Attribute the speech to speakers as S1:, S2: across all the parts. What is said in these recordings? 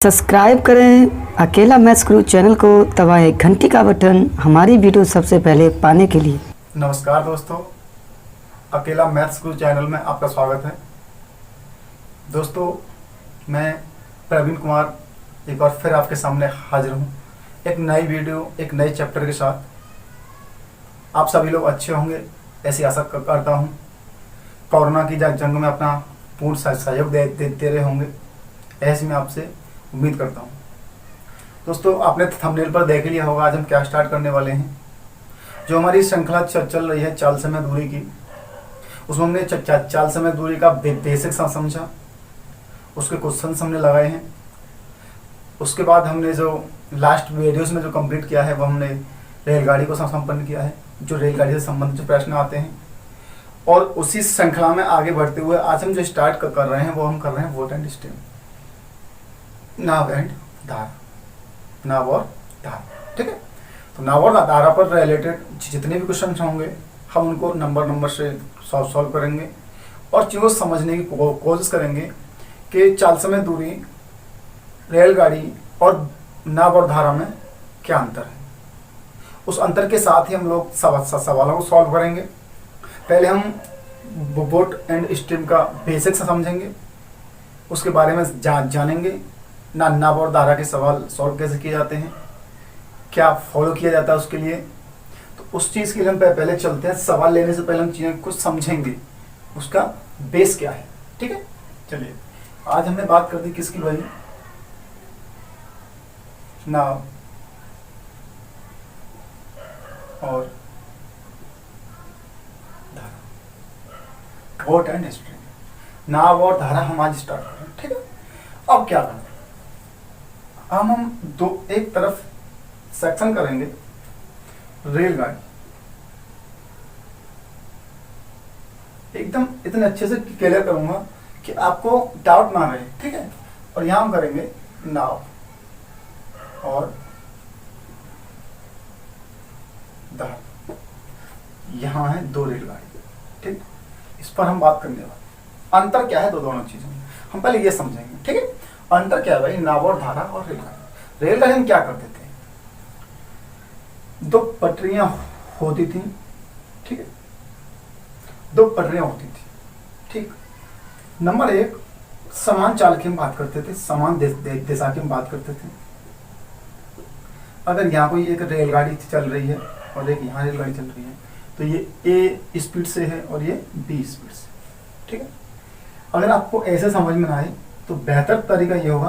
S1: Subscribe करें अकेला maths गुरु channel को, दबाएं घंटी का बटन हमारी वीडियो सबसे पहले पाने के लिए।
S2: नमस्कार दोस्तों, अकेला मैथ्स गुरु चैनल में आपका स्वागत है। दोस्तों, मैं प्रवीण कुमार एक बार फिर आपके सामने हाजिर हूँ एक नई वीडियो, एक नए चैप्टर के साथ। आप सभी लोग अच्छे होंगे ऐसी आशा करता हूँ। कोरोना की जंग में अपना पूर्ण सहयोग देते रहे होंगे ऐसे मैं आपसे उम्मीद करता हूँ। दोस्तों, आपने थंबनेल पर देख लिया होगा आज हम क्या स्टार्ट करने वाले हैं। जो हमारी श्रृंखला चल रही है चाल समय दूरी की, उसमें हमने चाल समय दूरी का बेसिक समझा, उसके क्वेश्चन हमने लगाए हैं। उसके बाद हमने जो लास्ट वीडियोस में जो कंप्लीट किया है वो हमने रेलगाड़ी को संपन्न किया है, जो रेलगाड़ी से संबंधित जो प्रश्न आते हैं। और उसी श्रृंखला में आगे बढ़ते हुए आज हम जो स्टार्ट कर रहे हैं वो हम कर रहे हैं vote and stem, now and धारा, नाव और धारा। ठीक है, तो नाव और धारा पर रिलेटेड जितने भी क्वेश्चन होंगे हम उनको नंबर से सॉल्व करेंगे और चीज़ों को समझने की कोशिश करेंगे कि चाल समय दूरी, रेलगाड़ी और नाव और धारा में क्या अंतर है। उस अंतर के साथ ही हम लोग सवालों को सॉल्व करेंगे। पहले हम बोट एंड स्ट्रीम का बेसिक समझेंगे, उसके बारे में जानेंगे। नाव और धारा के सवाल सॉल्व कैसे किए जाते हैं, क्या फॉलो किया जाता है उसके लिए। तो उस चीज़ के लिए हम पहले चलते हैं। सवाल लेने से पहले हम चीज़ें कुछ समझेंगे, उसका बेस क्या है। ठीक है, चलिए आज हमने बात कर दी किसकी भाई, नाव और धारा, बोट एंड स्ट्रीम। नाव और धारा हम आज स्टार्ट कर रहे हैं। ठीक है, अब क्या करना, हम दो एक तरफ सेक्शन करेंगे रेलगाड़ी, एकदम इतने अच्छे से क्लियर करूंगा कि आपको डाउट ना रहे। ठीक है, और यहां हम करेंगे नाव और धारा। यहां है दो रेलगाड़ी। ठीक, इस पर हम बात करने वाले। अंतर क्या है दोनों चीजों में, हम पहले ये समझेंगे। ठीक है, अंतर क्या है भाई, नाव और धारा और रेलगाड़ी। रेलगाड़ी हम क्या करते थे, दो पटरियां होती थी। ठीक है, दो पटरियां होती थी। ठीक, नंबर एक, समान चाल की हम बात करते थे, समान दिशा की हम बात करते थे। अगर यहाँ कोई एक रेलगाड़ी चल रही है और एक यहाँ रेलगाड़ी चल रही है तो ये ए स्पीड से है और ये बी स्पीड से। ठीक है, अगर आपको ऐसे समझ में आए तो बेहतर तरीका ये होगा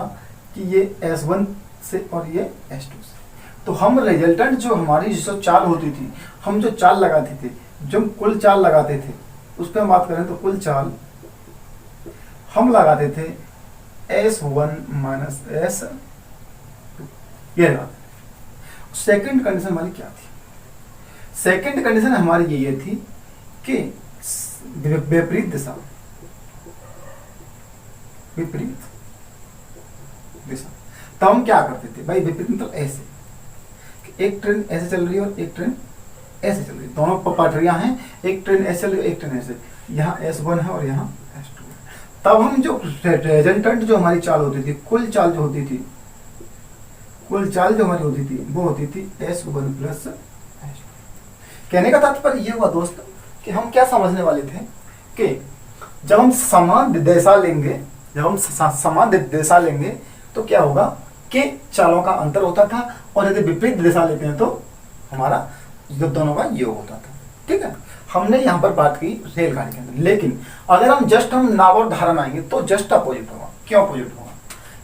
S2: कि ये S1 से और ये S2 से, तो हम रिजल्टेंट जो हमारी जो चाल होती थी, हम जो चाल लगाते थे, जो कुल चाल लगाते थे उस पर हम बात करें तो कुल चाल हम लगाते थे S1 माइनस S2, ये लगाते। सेकेंड कंडीशन हमारी क्या थी, सेकेंड कंडीशन हमारी ये थी कि विपरीत दिशा, विपरीत दिशा। तो हम क्या करते थे भाई, विपरीत मतलब ऐसे कि एक ट्रेन ऐसे चल रही है और एक ट्रेन ऐसे चल रही है, दोनों पटरियां हैं, एक ट्रेन ऐसे चल रही है एक ट्रेन ऐसे, यहाँ S1 है और यहाँ S2 है। तब हम जो रिजल्टेंट जो हमारी चाल होती थी, कुल चाल जो होती थी, कुल चाल जो हमारी होती थी वो होती थी S1 प्लस S2। कहने का तात्पर्य ये हुआ दोस्त कि हम क्या समझने वाले थे कि जब हम समान दिशा लेंगे, जब हम समान दिशा लेंगे तो क्या होगा कि चालों का अंतर होता था, और यदि विपरीत दिशा लेते हैं तो हमारा दोनों का योग होता था। ठीक है, हमने यहाँ पर बात की रेलगाड़ी के अंदर। लेकिन अगर हम जस्ट हम नाव और धारा में आएंगे तो जस्ट अपोजिट होगा। क्यों अपोजिट होगा,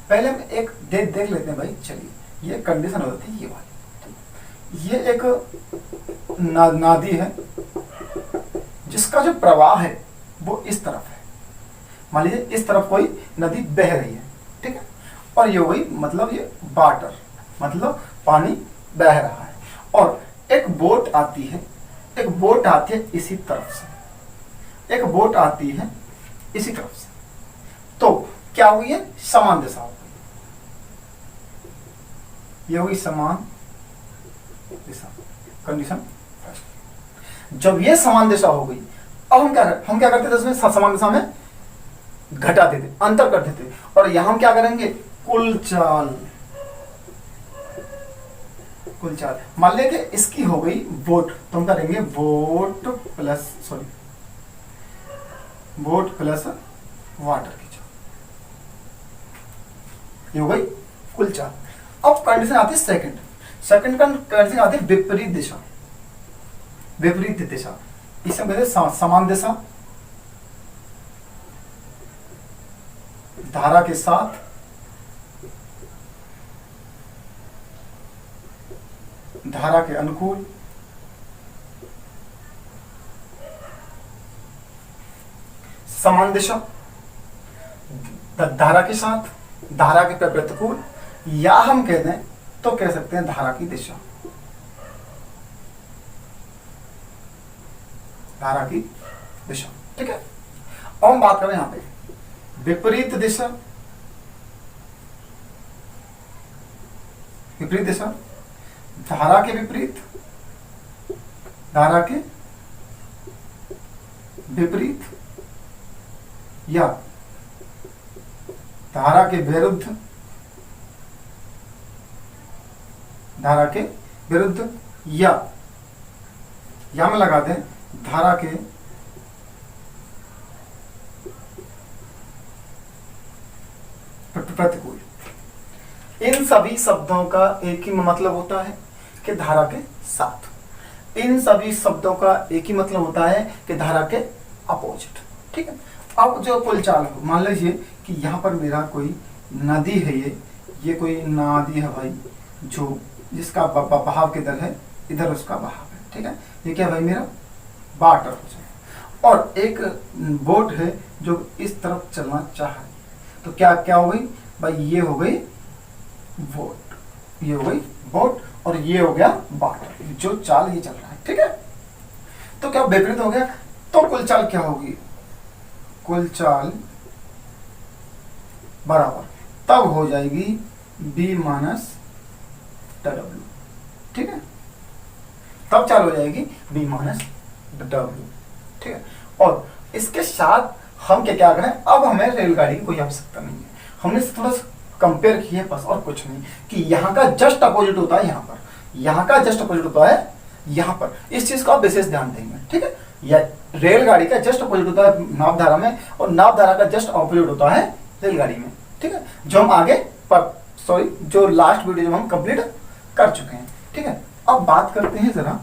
S2: पहले हम एक देख लेते हैं भाई। चलिए, ये कंडीशन हो जाती है ये वाली, ये एक नदी है जिसका जो प्रवाह है वो इस तरफ है। मान लीजिए इस तरफ कोई नदी बह रही है। ठीक है, और ये वही मतलब ये वाटर मतलब पानी बह रहा है, और एक बोट आती है, एक बोट आती है इसी तरफ से, एक बोट आती है इसी तरफ से। तो क्या हुई है, समान दिशा हो गई, ये हुई समान दिशा। कंडीशन जब ये समान दिशा हो गई, अब हम क्या करते थे उसमें, समान दिशा में घटाते थे, अंतर करते थे। और यहां हम क्या करेंगे, कुल चाल, कुल चाल मान लें कि इसकी हो गई वोट, तो हम करेंगे वोट प्लस वाटर की चाल, ये हो गई कुल चाल। अब कंडीशन आती है सेकंड कंडीशन आती है विपरीत दिशा, इसे हम कहते हैं समान दिशा धारा के साथ धारा के अनुकूल समान दिशा धारा के साथ धारा के प्रतिकूल, या हम कहते हैं तो कह सकते हैं धारा की दिशा, ठीक है। अब हम बात करें यहां पे विपरीत दिशा, धारा के विपरीत या धारा के विरुद्ध या में लगा दें धारा के प्रतिकूल। इन सभी शब्दों का एक ही मतलब होता है कि धारा के साथ, इन सभी शब्दों का एक ही मतलब होता है कि धारा के अपोजिट, ठीक है। अब जो कुल चाल हो, मान लीजिए कि यहाँ पर मेरा कोई नदी है, ये कोई नदी है भाई, जो जिसका बहाव किधर है, इधर उसका बहाव है, ठीक है। ये क्या भाई मेरा वाटर हो जाए, और एक बोट है जो इस तरफ चलना चाह रही, तो क्या हो गई भाई, ये हो गई बोट, और ये हो गया वाटर, जो चाल ये चल रहा है, ठीक है। तो क्या विपरीत हो गया, तो कुल चाल क्या होगी, कुल चाल बराबर तब हो जाएगी B माइनस W, ठीक है। तब चाल हो जाएगी B माइनस W, ठीक है। और इसके साथ हम क्या करें, अब हमें रेलगाड़ी की कोई आवश्यकता नहीं है, हमने थोड़ा सा कंपेयर किया है बस, और कुछ नहीं, कि यहाँ का जस्ट अपोजिट होता है यहाँ पर, यहाँ का जस्ट अपोजिट होता है यहाँ पर, इस चीज को आप विशेष ध्यान देंगे, ठीक है। या रेलगाड़ी का जस्ट अपोजिट होता है नावधारा में, और नावधारा का जस्ट अपोजिट होता है रेलगाड़ी में, ठीक है। जो हम आगे जो लास्ट वीडियो जो हम कंप्लीट कर चुके हैं, ठीक है। अब बात करते हैं जरा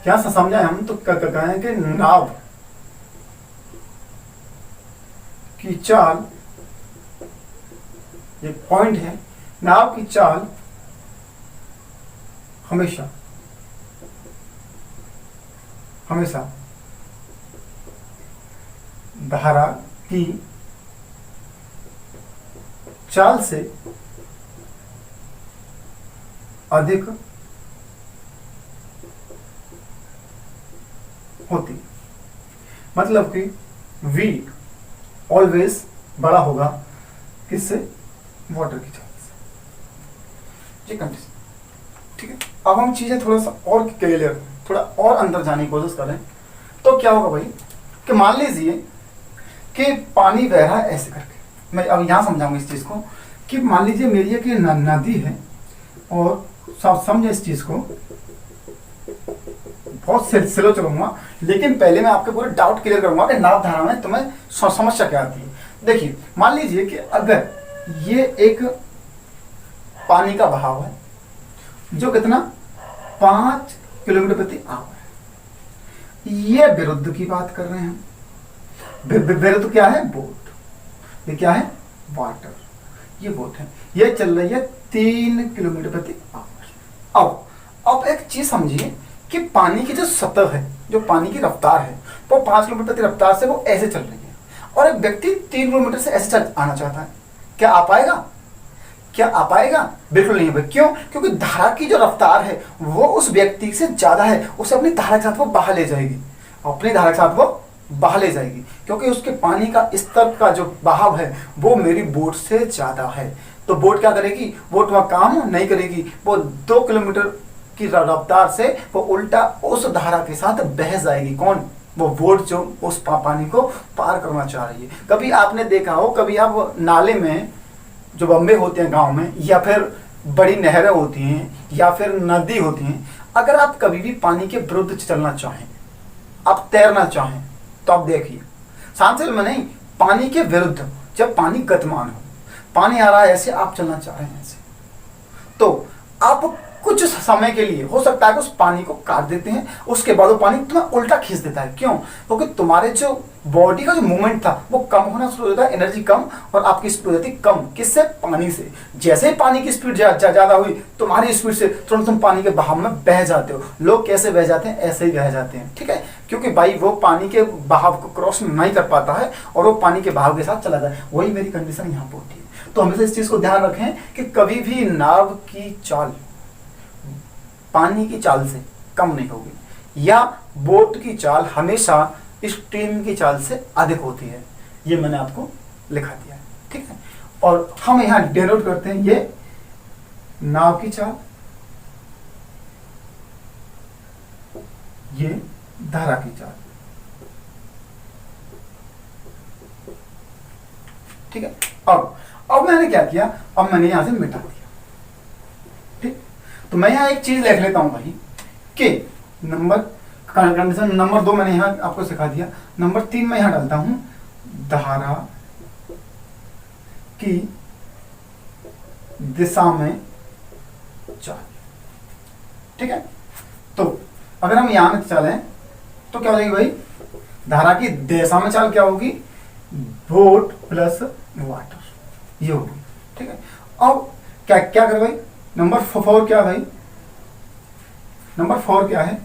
S2: क्या समझाए हम, तो कहें कि नाव की चाल, एक पॉइंट है, नाव की चाल हमेशा धारा की चाल से अधिक होती, मतलब कि V ऑलवेज बड़ा होगा किससे, वाटर की चाल से, ये कंडीशन, ठीक है। अब हम चीजें थोड़ा सा और क्लियर, थोड़ा और अंदर जाने की कोशिश करें, तो क्या होगा भाई, कि मान लीजिए कि पानी बह रहा है ऐसे करके, मैं अब यहां समझाऊंगा इस चीज को, कि मान लीजिए मेरी एक नदी है, और समझे इस चीज को, बहुत स्लो चलूंगा, लेकिन पहले मैं आपके पूरे डाउट क्लियर करूंगा कि नाव धारा में तुम्हें समस्या क्या आती है। देखिए मान लीजिए कि अगर ये एक पानी का बहाव है जो कितना 5 किलोमीटर प्रति आवर है, ये विरुद्ध की बात कर रहे हैं, विरुद्ध क्या है, बोट, ये क्या है, वाटर, ये बोट है, ये चल रही है 3 किलोमीटर प्रति आवर। अब एक चीज समझिए कि पानी की जो सतह है, जो पानी की रफ्तार है, वो 5 किलोमीटर प्रति रफ्तार से वो ऐसे चल रही है, और एक व्यक्ति 3 किलोमीटर से ऐसे चल आना चाहता है, क्या आ पाएगा? बिल्कुल नहीं है। क्यों? क्योंकि धारा की जो रफ्तार है वो उस व्यक्ति से ज्यादा है, उसे अपनी धारा के साथ वो बहा ले जाएगी, क्योंकि उसके पानी का स्तर का जो बहाव है वो मेरी बोट से ज्यादा है। तो बोट क्या करेगी, बोट वहां काम नहीं करेगी, वो 2 किलोमीटर की रफ्तार से वो उल्टा उस धारा के साथ बह जाएगी। कौन? वो बोट जो उस पानी को पार करना चाह रही है। कभी आपने देखा हो, कभी आप नाले में जो बम्बे होते हैं गांव में, या फिर बड़ी नहरें होती हैं, या फिर नदी होती हैं, अगर आप कभी भी पानी के विरुद्ध चलना चाहें, आप तैरना चाहें, तो आप देखिए, सांसल में नहीं, पानी के विरुद्ध, जब पानी गतिमान हो, पानी आ रहा है ऐसे, आप चलना चाह रहे हैं ऐसे, तो आप कुछ समय के लिए हो सकता है कि उस पानी को काट देते हैं, उसके बाद वो पानी तुम्हें उल्टा खींच देता है। क्यों? क्योंकि तुम्हारे जो बॉडी का जो मूवमेंट था वो कम होना शुरू हो जाता है, एनर्जी कम, और आपकी स्पीड हो जाती है कम। किससे? पानी से। जैसे ही पानी की स्पीड ज्यादा हुई, तुम्हारी स्पीड से तुरंत तुम पानी के बहाव में बह जाते हो। लोग कैसे बह जाते हैं? ऐसे ही बह जाते हैं, ठीक है, क्योंकि भाई वो पानी के बहाव को क्रॉस नहीं कर पाता है और वो पानी के बहाव के साथ चला जाता है। वही मेरी कंडीशन यहाँ पर होती है। तो हमेशा इस चीज को ध्यान रखें कि कभी भी नाव की चाल पानी की चाल से कम नहीं होगी, या बोट की चाल हमेशा स्ट्रीम की चाल से अधिक होती है। ये मैंने आपको लिखा दिया है, ठीक है। और हम यहाँ डिनोट करते हैं, ये नाव की चाल, ये धारा की चाल, ठीक है। अब मैंने क्या किया, अब मैंने यहां से मिटा दिया, ठीक। तो मैं यहां एक चीज लिख लेता हूं भाई कि कंडीशन नंबर 2 मैंने यहां आपको सिखा दिया। नंबर 3 मैं यहां डालता हूं, धारा की दिशा में चाल, ठीक है। तो अगर हम यहां चलें तो क्या हो जाएगी भाई, धारा की दिशा में चाल क्या होगी, बोट प्लस वाटर, ये होगी, ठीक है। अब क्या क्या करें भाई, नंबर 4 क्या भाई, नंबर 4 क्या है,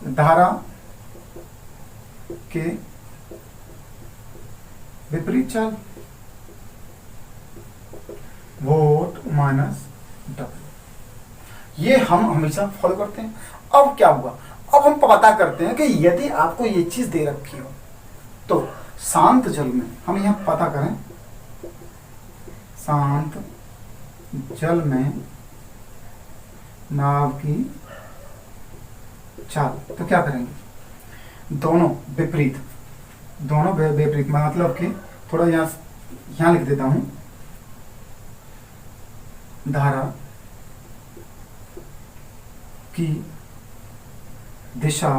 S2: धारा के विपरीत चाल, वोट माइनस डब्ल्यू, ये हम हमेशा फॉलो करते हैं। अब क्या हुआ, अब हम पता करते हैं कि यदि आपको ये चीज दे रखी हो तो शांत जल में, हम यहां पता करें, शांत जल में नाव की चाल, तो क्या करेंगे, दोनों विपरीत, दोनों विपरीत, मतलब कि थोड़ा यहां लिख देता हूं, धारा की दिशा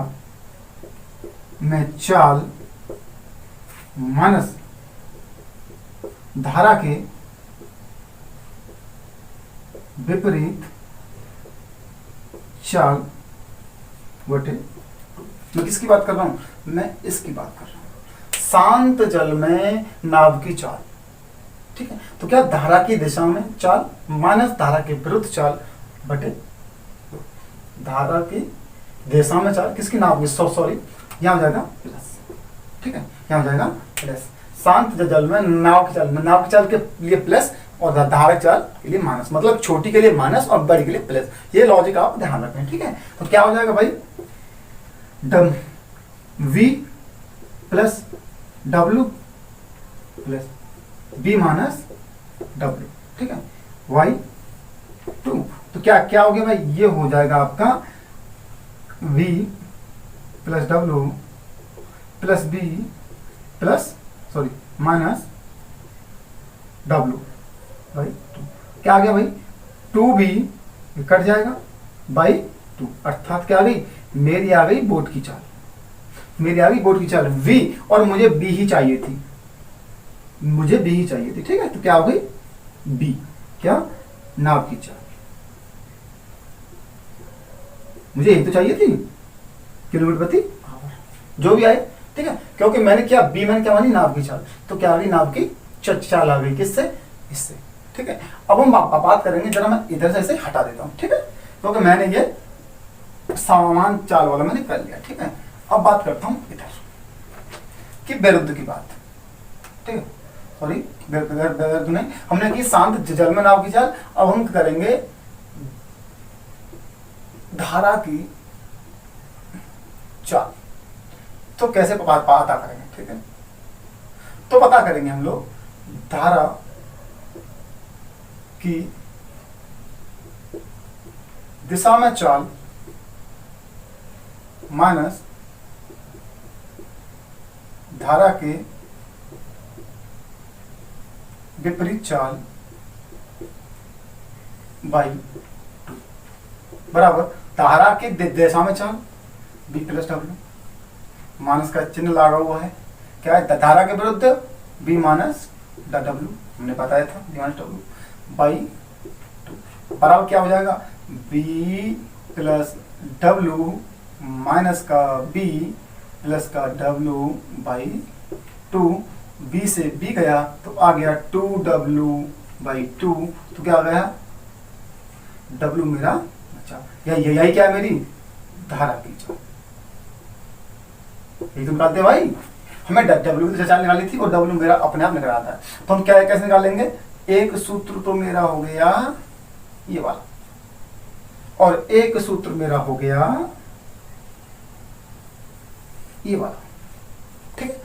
S2: में चाल माइनस धारा के विपरीत चाल बटे, मैं किसकी बात कर रहा हूं, मैं इसकी बात कर रहा हूं, शांत जल में नाव की चाल, ठीक है। तो क्या, धारा की दिशा में चाल माइनस धारा के विरुद्ध चाल बटे धारा की दिशा में चाल, किसकी, नाव की, सॉरी यहां हो जाएगा प्लस, ठीक है, यहां हो जाएगा प्लस। शांत जल में नाव की चाल, नाव की चाल के लिए प्लस और धारा की चाल के लिए माइनस, मतलब छोटी के लिए माइनस और बड़ी के लिए प्लस। ये लॉजिक आप ध्यान रखें, ठीक है। तो क्या हो जाएगा भाई, V plus W plus B minus W, ठीक है, Y2। तो क्या क्या हो गया भाई, ये हो जाएगा आपका V plus W plus B plus sorry minus W by 2। क्या आ गया भाई, 2B कट जाएगा बाई 2, अर्थात क्या आ गई, मेरी आ गई बोट की चाल, मेरी आ गई बोट की चाल V, और मुझे B ही चाहिए थी, मुझे B ही चाहिए थी, ठीक है। तो क्या हो गई B, क्या, नाव की चाल, मुझे यही तो चाहिए थी, किलोमीटर प्रति आवर, जो भी आए, ठीक है। क्योंकि मैंने क्या, B मैंने क्या मानी, नाव की चाल, तो क्या आ गई, नाव की चाल आ गई, किससे, इससे, ठीक है। अब हम बात करेंगे, जरा मैं इधर से इसे हटा देता हूं, ठीक है, क्योंकि मैंने ये समान चाल वाला मैंने कर लिया, ठीक है। अब बात करता हूं इधर कि विरुद्ध की बात, ठीक है, सॉरी विरुद्ध नहीं, हमने की शांत जल में नाव की चाल, अब हम करेंगे धारा की चाल। तो कैसे पता करेंगे, ठीक है, तो पता करेंगे हम लोग धारा की दिशा में चाल माइनस धारा के विपरीत चाल बाई 2 बराबर धारा के दिशा में चाल बी प्लस डब्ल्यू, माइनस का चिन्ह लगा हुआ है, क्या है धारा के विरुद्ध बी माइनस डब्ल्यू, हमने बताया था बी माइनस डब्ल्यू बाई 2 बराबर क्या हो जाएगा बी प्लस डब्ल्यू माइनस का बी प्लस का डब्ल्यू बाई 2, बी से बी गया तो आ गया 2w बाई 2, तो क्या आ गया w मेरा अच्छा, यही क्या है मेरी धारा की चाल, यही तो निकालते भाई, हमें w की चाल निकाली थी और w मेरा अपने आप निकल आता है, तो हम क्या कैसे निकालेंगे, एक सूत्र तो मेरा हो गया ये वाला और एक सूत्र मेरा हो गया ये वाला, ठीक है।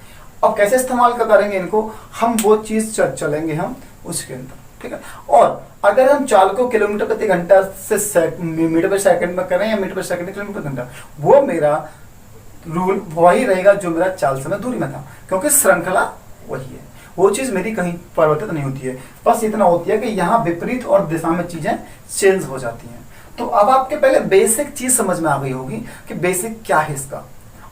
S2: अब कैसे इस्तेमाल करेंगे इनको, हम वो चीज चलेंगे हम उसके अंदर, ठीक है। और अगर हम चाल को किलोमीटर प्रति घंटा से मीटर पर सेकंड में करें या मीटर पर सेकंड किलोमीटर प्रति घंटा, वो मेरा रूल वही रहेगा जो मेरा चाल समय दूरी में था, क्योंकि श्रृंखला वही है, वो चीज मेरी कहीं परिवर्तित नहीं होती है, बस इतना होती है कि यहाँ विपरीत और दिशा में चीजें चेंज हो जाती हैं। तो अब आपके पहले बेसिक चीज समझ में आ गई होगी कि बेसिक क्या है इसका,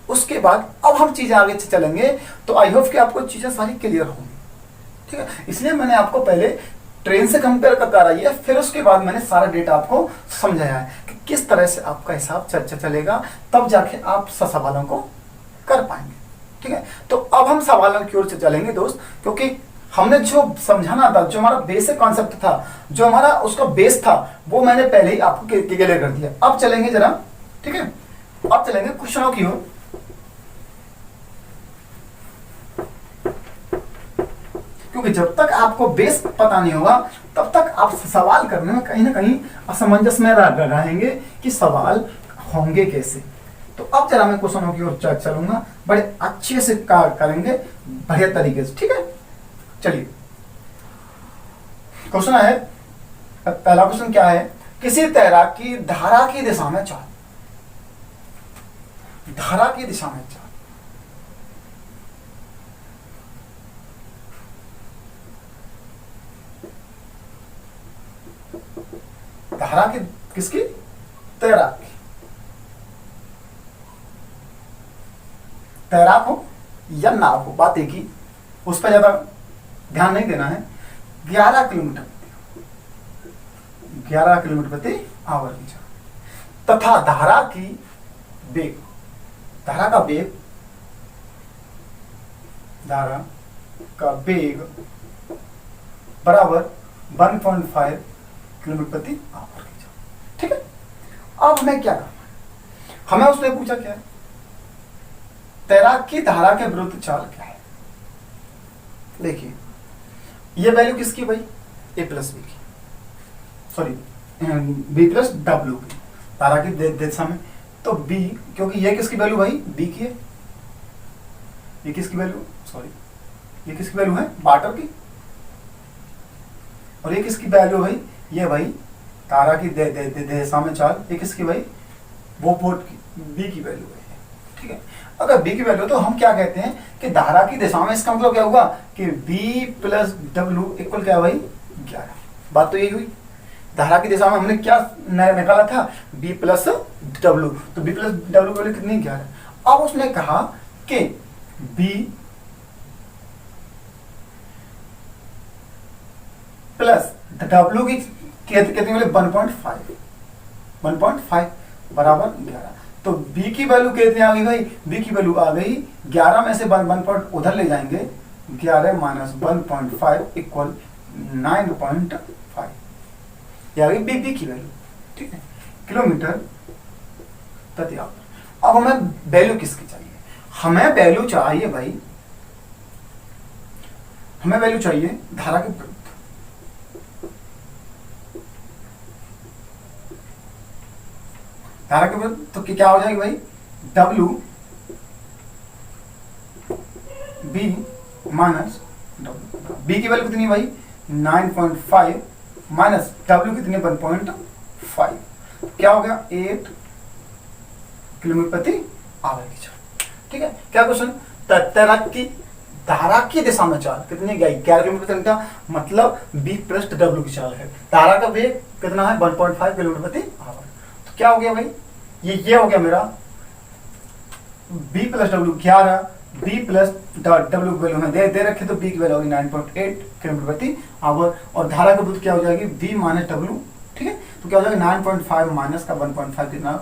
S2: उसके बाद अब हम चीजें आगे चलेंगे तो आई होप कि आपको चीजें सारी क्लियर होंगी, ठीक है। इसलिए मैंने आपको पहले ट्रेन से कंपेयर कराई है, फिर उसके बाद मैंने सारा डेटा आपको समझाया है कि किस तरह से आपका हिसाब चलेगा, तब जाके आप सवालों को कर पाएंगे, ठीक है। तो अब हम सवालों की ओर से चलेंगे दोस्त, क्योंकि हमने जो समझाना था, जो हमारा बेसिक कॉन्सेप्ट था, जो हमारा उसका बेस था, वो मैंने पहले ही आपको क्लियर कर दिया। अब चलेंगे जरा, ठीक है, अब चलेंगे क्वेश्चनों की ओर। क्योंकि जब तक आपको बेस पता नहीं होगा तब तक आप सवाल करने में कहीं ना कहीं असमंजस में रहेंगे कि सवाल होंगे कैसे। तो अब जरा मैं क्वेश्चनों की ओर चलूंगा, बड़े अच्छे से करेंगे, बढ़िया तरीके से, ठीक है। चलिए क्वेश्चन है, पहला क्वेश्चन क्या है, किसी तैराकी धारा की दिशा में चाल, धारा की दिशा में चाल, धारा की किसकी, तैराक की, तैराक हो या नाव हो, बात एक ही, उस पर ज्यादा ध्यान नहीं देना है। 11 किलोमीटर प्रति आवर की चाल तथा धारा की वेग, धारा का वेग, धारा का वेग बराबर 1.5 किलोमीटर प्रति आवर की चाल, ठीक है। अब हमें क्या करना है, हमें उसने पूछा क्या है, तैराक की धारा के विरुद्ध चाल क्या है। देखिए ये वैल्यू किसकी भाई, ए प्लस बी की, सॉरी बी प्लस डब्ल्यू की, धारा की दिशा में, तो बी, क्योंकि ये किसकी वैल्यू भाई, बी की है, ये किसकी वैल्यू, सॉरी ये किसकी वैल्यू है, वाटर की, और ये किसकी वैल्यू भाई, ये भाई तारा की दिशा में चाल, ये किसकी भाई, वो बोट की, बी की वैल्यू है, ठीक है। अगर बी की वैल्यू, तो हम क्या कहते हैं कि धारा की दिशा में, इसका मतलब क्या हुआ कि बी प्लस डब्ल्यू इक्वल क्या भाई 11, बात तो यही हुई। धारा की दिशा में हमने क्या निकाला था, बी प्लस डब्ल्यू, तो बी प्लस डब्ल्यू वैल्यू कितनी 11। अब उसने कहा कि बी प्लस डब्ल्यू की कितनी वैल्यू 1.5 बराबर 11, तो b की वैल्यू कितनी आ गई भाई, b की वैल्यू आ गई 11 में से 1 पॉइंट उधर ले जाएंगे, 11 माइनस 1.5 इक्वल 9.5, ये आ गई b की वैल्यू, ठीक है, किलोमीटर प्रति आवर। अब हमें वैल्यू किसकी चाहिए, हमें वैल्यू चाहिए भाई, हमें वैल्यू चाहिए धारा के विरुद्ध, धारा के विरुद्ध, तो क्या हो जाएगी भाई, W B minus W, B की वैल्यू कितनी भाई 9.5 माइनस W कितनी 1.5, क्या हो गया 8 किलोमीटर प्रति आवेगी चाल। ठीक है, क्या क्वेश्चन, तैराकी धारा की दिशा में चाल कितनी गई, 11 किलोमीटर प्रति घंटा, मतलब b प्लस w की चाल है। धारा का वेग कितना है, 1.5 किलोमीटर प्रति आवर। तो क्या हो गया भाई, ये हो गया मेरा b plus W 11, b plus W की वैल्यू में दे रखे, तो b की वैल्यू होगी 9.8 किलोमीटर प्रति आवर, और धारा का क्या हो जाएगी v माइनस डब्ल्यू। ठीक है, तो क्या हो जाएगा 9.5 माइनस का 1.5 कितना,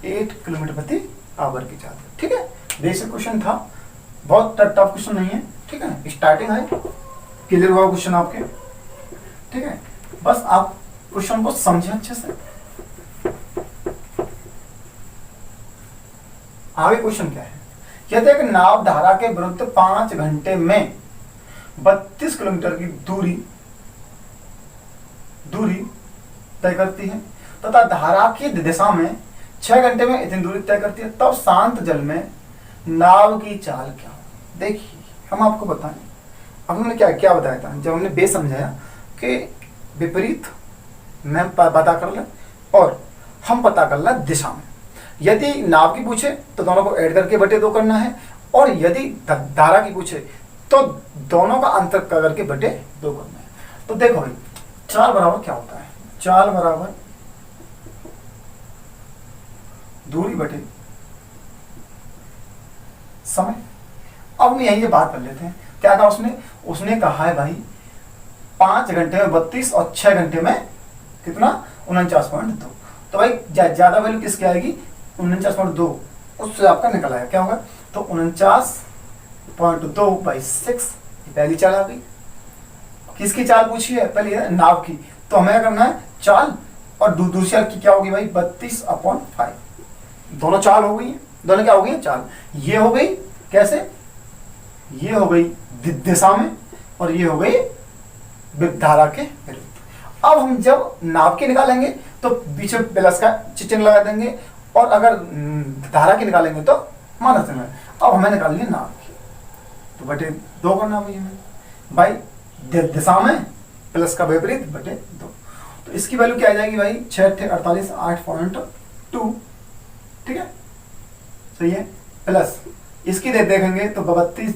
S2: 8 किलोमीटर प्रति आवर की चाल। ठीक है, बेसिक क्वेश्चन था, बहुत टफ क्वेश्चन नहीं है। ठीक है, स्टार्टिंग है, क्लियर हुआ क्वेश्चन आपके। ठीक है, बस आप क्वेश्चन को समझें अच्छे से। आगे क्वेश्चन क्या है, यदि एक नाव धारा के विरुद्ध 5 घंटे में 32 किलोमीटर की दूरी तय करती है तथा धारा की दिशा में 6 घंटे में इतनी दूरी तय करती है, तब शांत जल में नाव की चाल क्या होगी। देखिए, हम आपको बताएं, अब हमने क्या क्या बताया था, जब हमने बेस समझाया कि विपरीत में पता कर ले और हम पता कर ले दिशा में। यदि नाव की पूछे तो दोनों को ऐड करके बटे 2 करना है, और यदि धारा की पूछे तो दोनों का अंतर करके बटे 2 करना है। तो देखो भाई, चाल बराबर क्या होता है, चाल बराबर दूरी बटे समय। अब हम यही बात कर लेते हैं, क्या कहा उसने कहा है भाई 5 घंटे में 32 और 6 घंटे में कितना, 49.2। तो भाई ज्यादा वैल्यू किसकी आएगी, 49.2, उससे आपका निकल आया, क्या होगा, तो 49.2 बाई 6, पहली चाल आ गई। किसकी चाल पूछी है, पहले है नाव की, तो हमें करना है चाल, और दूसरी चाल की क्या होगी भाई 32/5। दोनों चाल हो गई, दोनों क्या हो गई चाल। ये हो गई कैसे, ये हो गई दिशा में, और ये हो गई धारा के विरुद्ध। अब हम जब नाव की निकालेंगे तो पीछे प्लस का चिन्ह लगा देंगे, और अगर धारा की निकालेंगे तो माइनस चिन्ह। अब हमें निकालनी है नाव की, तो बटे 2 करना भाई दिशा में प्लस का विपरीत बटे 2। तो इसकी वैल्यू क्या आ जाएगी भाई, 6 48 8.2। ठीक है, सही है, प्लस इसकी देखेंगे तो 32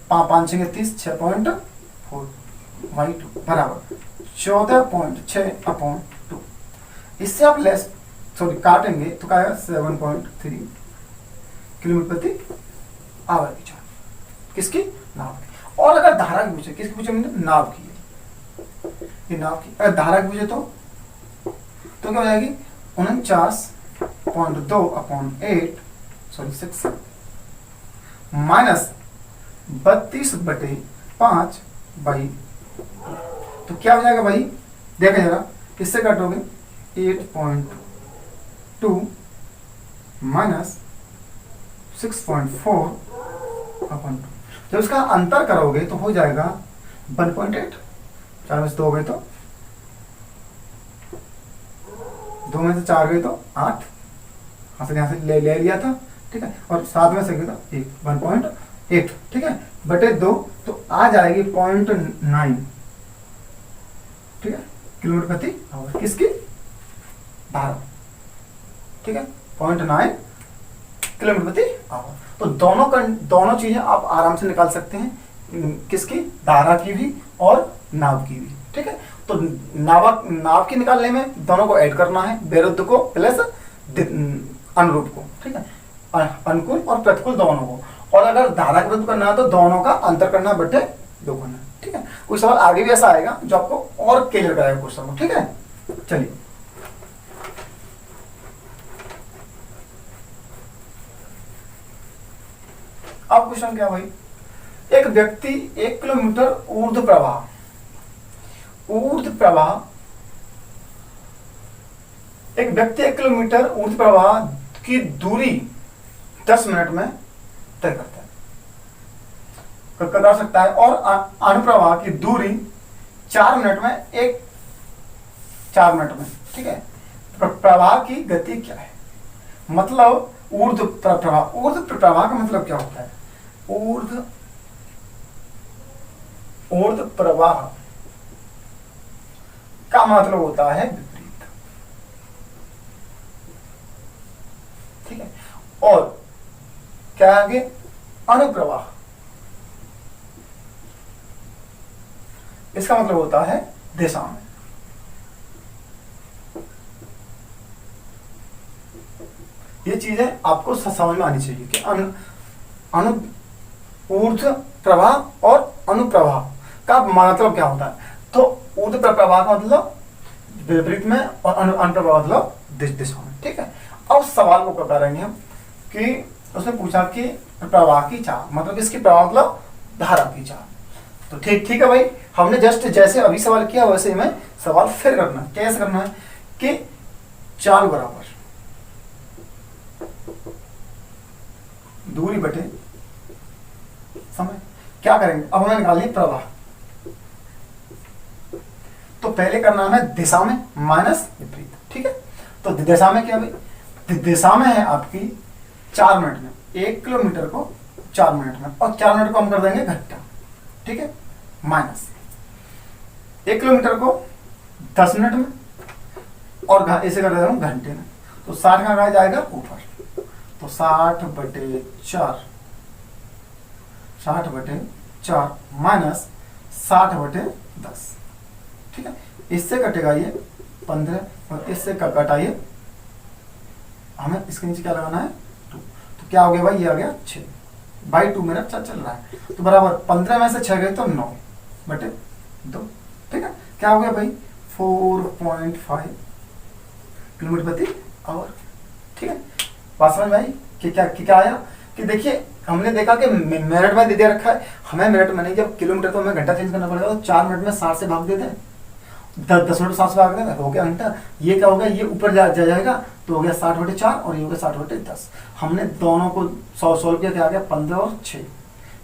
S2: 5 6 30 6.4 भाई 2 बराबर 14.6/2। इससे आप लेस काटेंगे तो क्या आएगा 7.3 किलोमीटर प्रति आवर की चाल, किसकी, नाव की। और अगर धारा की पूछे, किसकी पूछे मैंने, नाव की है, ये नाव की। अगर धारा की पूछे तो क्या हो जाएगी 49.2/8 6 माइनस 32/5 बाई, तो क्या हो जाएगा भाई, देखें जरा, किससे काटोगे 8.2 माइनस 6.4/2। जब इसका अंतर करोगे तो हो जाएगा 1.8, 4 में से 2 गए तो 2 में से 4 गए तो 8, यहाँ से ले लिया था। ठीक है, और 7 में से गए तो 1.8। ठीक है, बटे 2, तो आ जाएगी 0.9। ठीक है, किलोमीटर प्रति आवर, किसकी, धारा। ठीक है, 0.9 किलोमीटर प्रति आवर। तो दोनों चीजें आप आराम से निकाल सकते हैं, किसकी, धारा की भी और नाव की भी। ठीक है, तो नाव की निकालने में दोनों को ऐड करना है, विरुद्ध को प्लस अनुरूप को। ठीक है, अनुकूल और प्रतिकूल दोनों को। और अगर धारा के विरुद्ध करना है तो दोनों का अंतर करना बटे 2 करना। ठीक है, कोई सवाल आगे भी ऐसा आएगा जो आपको और क्लियर कराएगा क्वेश्चन को। ठीक है, चलिए अब क्वेश्चन क्या भाई, एक व्यक्ति 1 किलोमीटर ऊर्ध्व प्रवाह एक व्यक्ति 1 किलोमीटर ऊर्ध्व प्रवाह की दूरी 10 मिनट में तय करता है, कर सकता है, और अनुप्रवाह की दूरी 4 मिनट में 4 मिनट में। ठीक है, प्रवाह की गति क्या है, मतलब ऊर्ध्व प्रवाह का मतलब क्या होता है, ऊर्ध्व प्रवाह का मतलब होता है विपरीत। ठीक है, और क्या है आगे, अनुप्रवाह। इसका मतलब होता है दिशा में। ये चीजें आपको समझ में आनी चाहिए कि ऊर्ध्व प्रवाह और अनुप्रवाह का मतलब क्या होता है। तो ऊर्ध्व प्रवाह का मतलब विपरीत में और अनुप्रवाह मतलब दिशा में, ठीक है। अब सवाल को करेंगे हम कि उसने पूछा कि प्रवाह की चाल मतलब इसकी प्रवाह मतलब धारा की चाल। तो ठीक है भाई, हमने जस्ट जैसे अभी सवाल किया वैसे ही हमें सवाल फिर करना है। कैसे करना है कि चाल बराबर दूरी बटे समय। क्या करेंगे, अब हमें निकालनी प्रवाह। तो पहले करना है दिशा में माइनस विपरीत, ठीक है। तो दिशा में क्या भाई, दिशा में है आपकी 4 मिनट में, 1 किलोमीटर को 4 मिनट में, और 4 मिनट को हम कर देंगे घंटा, ठीक है, माइनस 1 किलोमीटर को 10 मिनट में, और ऐसे कर देता हूँ घंटे में। तो 60 का जाएगा ऊपर, तो 60/4 माइनस 60/10, ठीक है। इससे कटेगा ये 15 और इससे कटाइए, हमें इसके नीचे क्या लगाना है 2। तो क्या हो गया भाई, ये आ गया 6/2 मेरा चल रहा है। तो बराबर 15 में से 6 गए तो 9/2, ठीक है। क्या हो गया भाई 4.5 किलोमीटर प्रति आवर, ठीक है। बात समझ में आई कि क्या आया कि देखिए हमने देखा कि मिनट में दे रखा है, हमें मिनट में नहीं, जब किलोमीटर तो हमें घंटा चेंज करना पड़ेगा। तो 4 मिनट में 60 से भाग देते हैं, 10 मिनट 60 से भाग देते हैं, हो गया घंटा। ये क्या होगा, ये ऊपर जाएगा तो हो गया 60/4 और ये हो गया 60/10। हमने दोनों को सॉल्व किया, क्या आ गया 15 और 6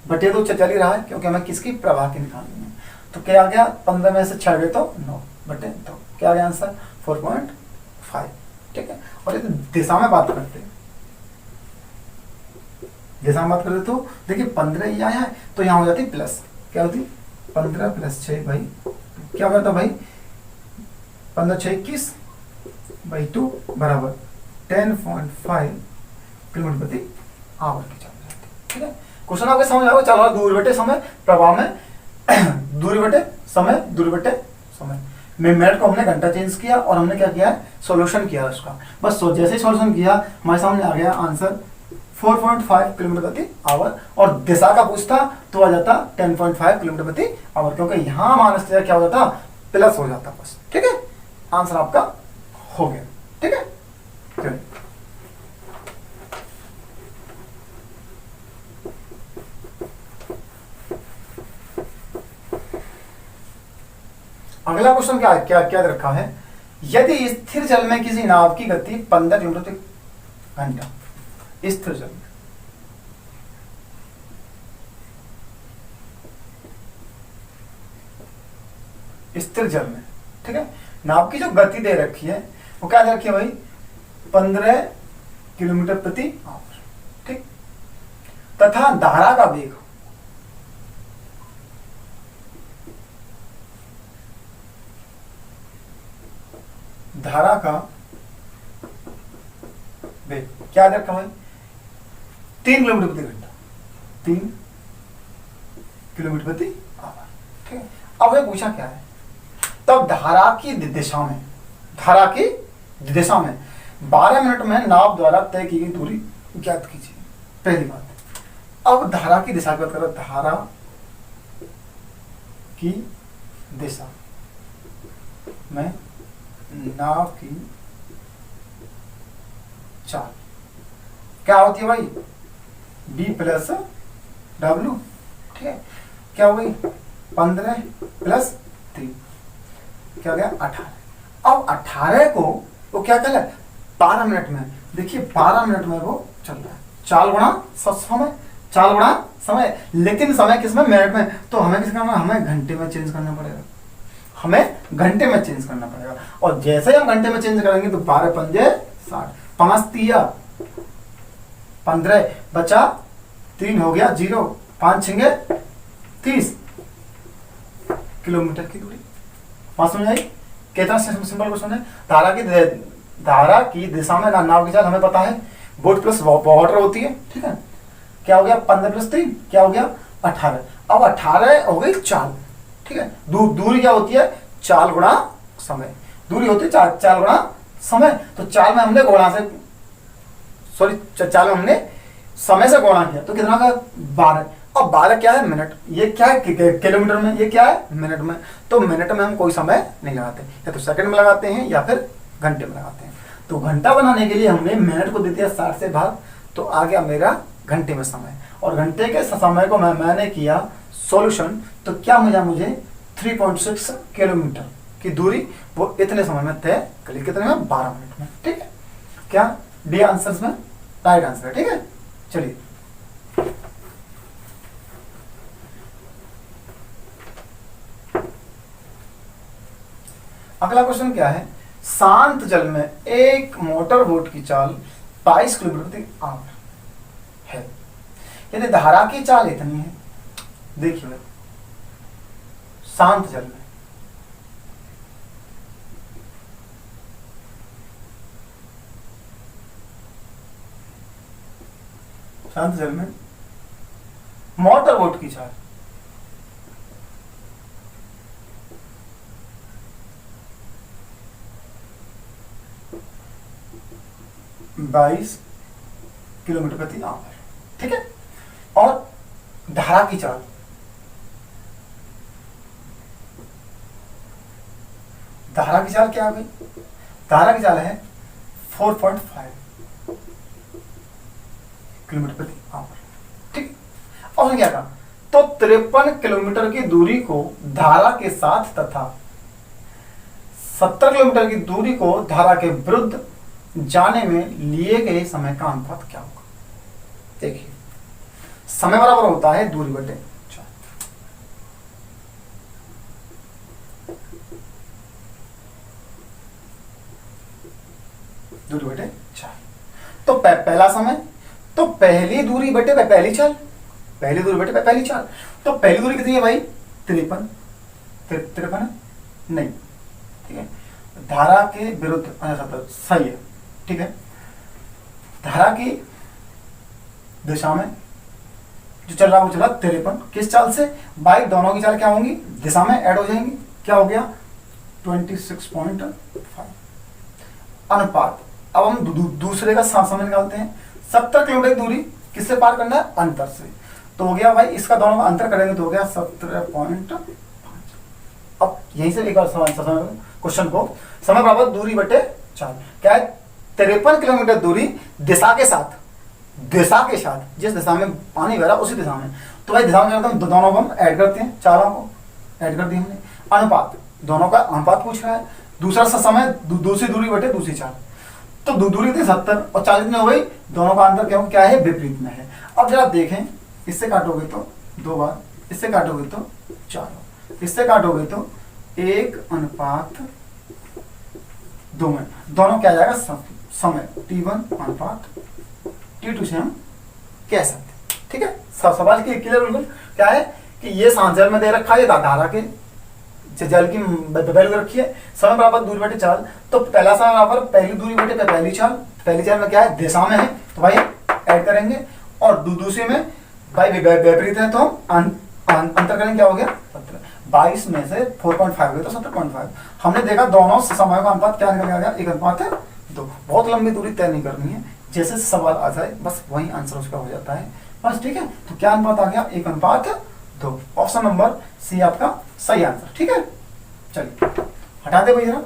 S2: बटे 2 चल ही रहा है क्योंकि हमें किसकी प्रवाह की निकालनी है। तो क्या आ गया 15 में से 6 गए तो 9/2, क्या आ गया आंसर 4.5, ठीक है। और ये दिशा में बात करते हैं, जैसा हम बात करते तो देखिए 15 ये आया है तो यहाँ हो जाती प्लस, क्या होती 15 + 6 भाई, क्या करता भाई 15 × 6 = 21/2 बराबर 10.5 किलोमीटर प्रति आवर की चाल जाती है, ठीक है। क्वेश्चन आपको समझ आएगा। चलो दूरी बटे समय प्रवाह में दूरी बटे समय में मिनट को हमने घंटा चेंज किया और हमने क्या किया है सॉल्यूशन किया उसका। बस जैसे ही सॉल्यूशन किया हमारे सामने आ गया आंसर 4.5 किलोमीटर प्रति आवर, और दिशा का पूछता तो आ जाता 10.5 किलोमीटर प्रति आवर, क्योंकि यहाँ माइनस क्या हो जाता प्लस हो जाता बस, ठीक है। आंसर आपका हो गया, ठीक है। चलिए अगला क्वेश्चन क्या रखा है, यदि स्थिर जल में किसी नाव की गति 15 किलोमीटर प्रति घंटा, स्थिर जल में, स्थिर जल में, ठीक है, नाव की जो गति दे रखी है वो क्या दे रखी है भाई 15 किलोमीटर प्रति आवर, ठीक, तथा धारा का वेग क्या दे रखा भाई 3 किलोमीटर प्रति घंटा, 3 किलोमीटर प्रति आवर, ठीक है। अब ये पूछा क्या है, तब धारा की दिशा में 12 मिनट में नाव द्वारा तय की गई दूरी ज्ञात कीजिए। पहली बात, अब धारा की दिशा की बात करो, धारा की दिशा में नाव की चाल क्या होती है भाई B + W, ठीक है। क्या हो गई 15 + 3 क्या हो गया 18। अब 18 को वो क्या कर 12 मिनट में, देखिए 12 मिनट में वो चल रहा है, चाल गुणा समय, लेकिन समय किसमें मिनट में, तो हमें किस करना, हमें घंटे में चेंज करना पड़ेगा, और जैसे ही हम घंटे में चेंज करेंगे तो 12 × 5 = 60, 5 × 3 = 15 बचा 3 हो गया 0, 5 × 6 = 30 किलोमीटर की दूरी। बात समझ आई कितना सिंपल क्वेश्चन है। धारा की दिशा में नाव की चाल हमें पता है, बोट प्लस वाटर होती है, ठीक है। क्या हो गया 15 + 3 क्या हो गया 18। अब 18 हो गई चाल, ठीक है। दूरी क्या होती है, चाल गुणा समय, दूरी होती है चाल गुणा समय। तो चाल में हमने गुणा से सॉरी चाल में हमने समय से गुणा किया तो कितना का 12। अब 12 क्या है मिनट, ये क्या है किलोमीटर में, ये क्या है मिनट में। तो मिनट में हम कोई समय नहीं लगाते, या तो सेकंड में लगाते हैं या फिर घंटे में लगाते हैं। तो घंटा बनाने के लिए हमने मिनट को दे दिया 60 से भाग, तो आ गया मेरा घंटे में समय। और घंटे के समय को मैंने किया सॉल्यूशन, तो क्या मिला मुझे 3.6 किलोमीटर की दूरी वो इतने समय में तय कर ली, कितने में 12 मिनट में, ठीक है। क्या डी आंसर में राइट आंसर है, ठीक है। चलिए अगला क्वेश्चन क्या है, शांत जल में एक मोटर बोट की चाल 22 किलोमीटर प्रति आवर है, यदि धारा की चाल इतनी है, देखिए शांत जल में मोटर बोट की चाल 22 किलोमीटर प्रति आवर, ठीक है। और धारा की चाल क्या हो गई, धारा की चाल है 4.5 किलोमीटर प्रति आवर, ठीक। और क्या कहा, तो 53 किलोमीटर की दूरी को धारा के साथ तथा 70 किलोमीटर की दूरी को धारा के विरुद्ध जाने में लिए गए समय का अनुपात क्या होगा। देखिए समय बराबर होता है दूरी बटे चाल। दूरी बटे चाल, तो पहला समय, तो पहली दूरी बटे पहली चाल, पहली दूरी बटे पहली चाल। तो पहली दूरी कितनी है भाई 53 नहीं, ठीक है। धारा के विरुद्ध सही है, ठीक है। धारा की दिशा में जो चल रहा है वो चला 53, किस चाल से भाई, दोनों की चाल क्या होंगी दिशा में ऐड हो जाएंगी, क्या हो गया 26.5 अनुपात। अब हम दूसरे का समय निकालते हैं, 70 किलोमीटर की दूरी किससे पार करना है, अंतर से, तो हो गया भाई इसका दोनों का अंतर करेंगे तो हो गया 17.5। अब यहीं से एक बार क्वेश्चन को, समय बराबर दूरी बटे चाल, क्या है 53 किलोमीटर दूरी दिशा के साथ जिस दिशा में पानी बह रहा उसी दिशा में, तो भाई दिशा में दोनों को हम ऐड करते हैं, चारों को ऐड कर दिया हमने। अनुपात, दोनों का अनुपात पूछ रहा है। दूसरा समय दूसरी दूरी बटे दूसरी चाल, तो दूरी थी 70 और 40 में हो गई, दोनों का अंतर क्या है विपरीत में है। अब जरा देखें, इससे काटोगे तो 2 बार, इससे काटोगे तो 4, इससे काटोगे तो 1:2 में, दोनों क्या जाएगा समय T1:T2 से हम कह सकते, ठीक है। सवाल की क्लियर बिल्कुल, क्या है कि ये शांत जल में दे रखा है, धारा के जल की वैल्यू रखी है, समय बराबर दूरी बटे चाल, तो पहला समय बराबर पहली दूरी बटे पहली चाल, पहली चाल में क्या है दिशा में है तो भाई ऐड करेंगे, और दूसरी में भाई विपरीत है तो हम अंतर करेंगे, क्या हो गया 17, 22 में से 4.5 गए तो 17.5। हमने देखा दोनों समय का अनुपात क्या निकल गया, 1:2। बहुत लंबी दूरी तय नहीं करनी है, जैसे सवाल आ जाए बस वही आंसर उसका हो जाता है बस, ठीक है। तो क्या अनुपात आ गया 1:2। ऑप्शन नंबर सी आपका सही आंसर, ठीक है। चलिए हटा दे भाई जरा,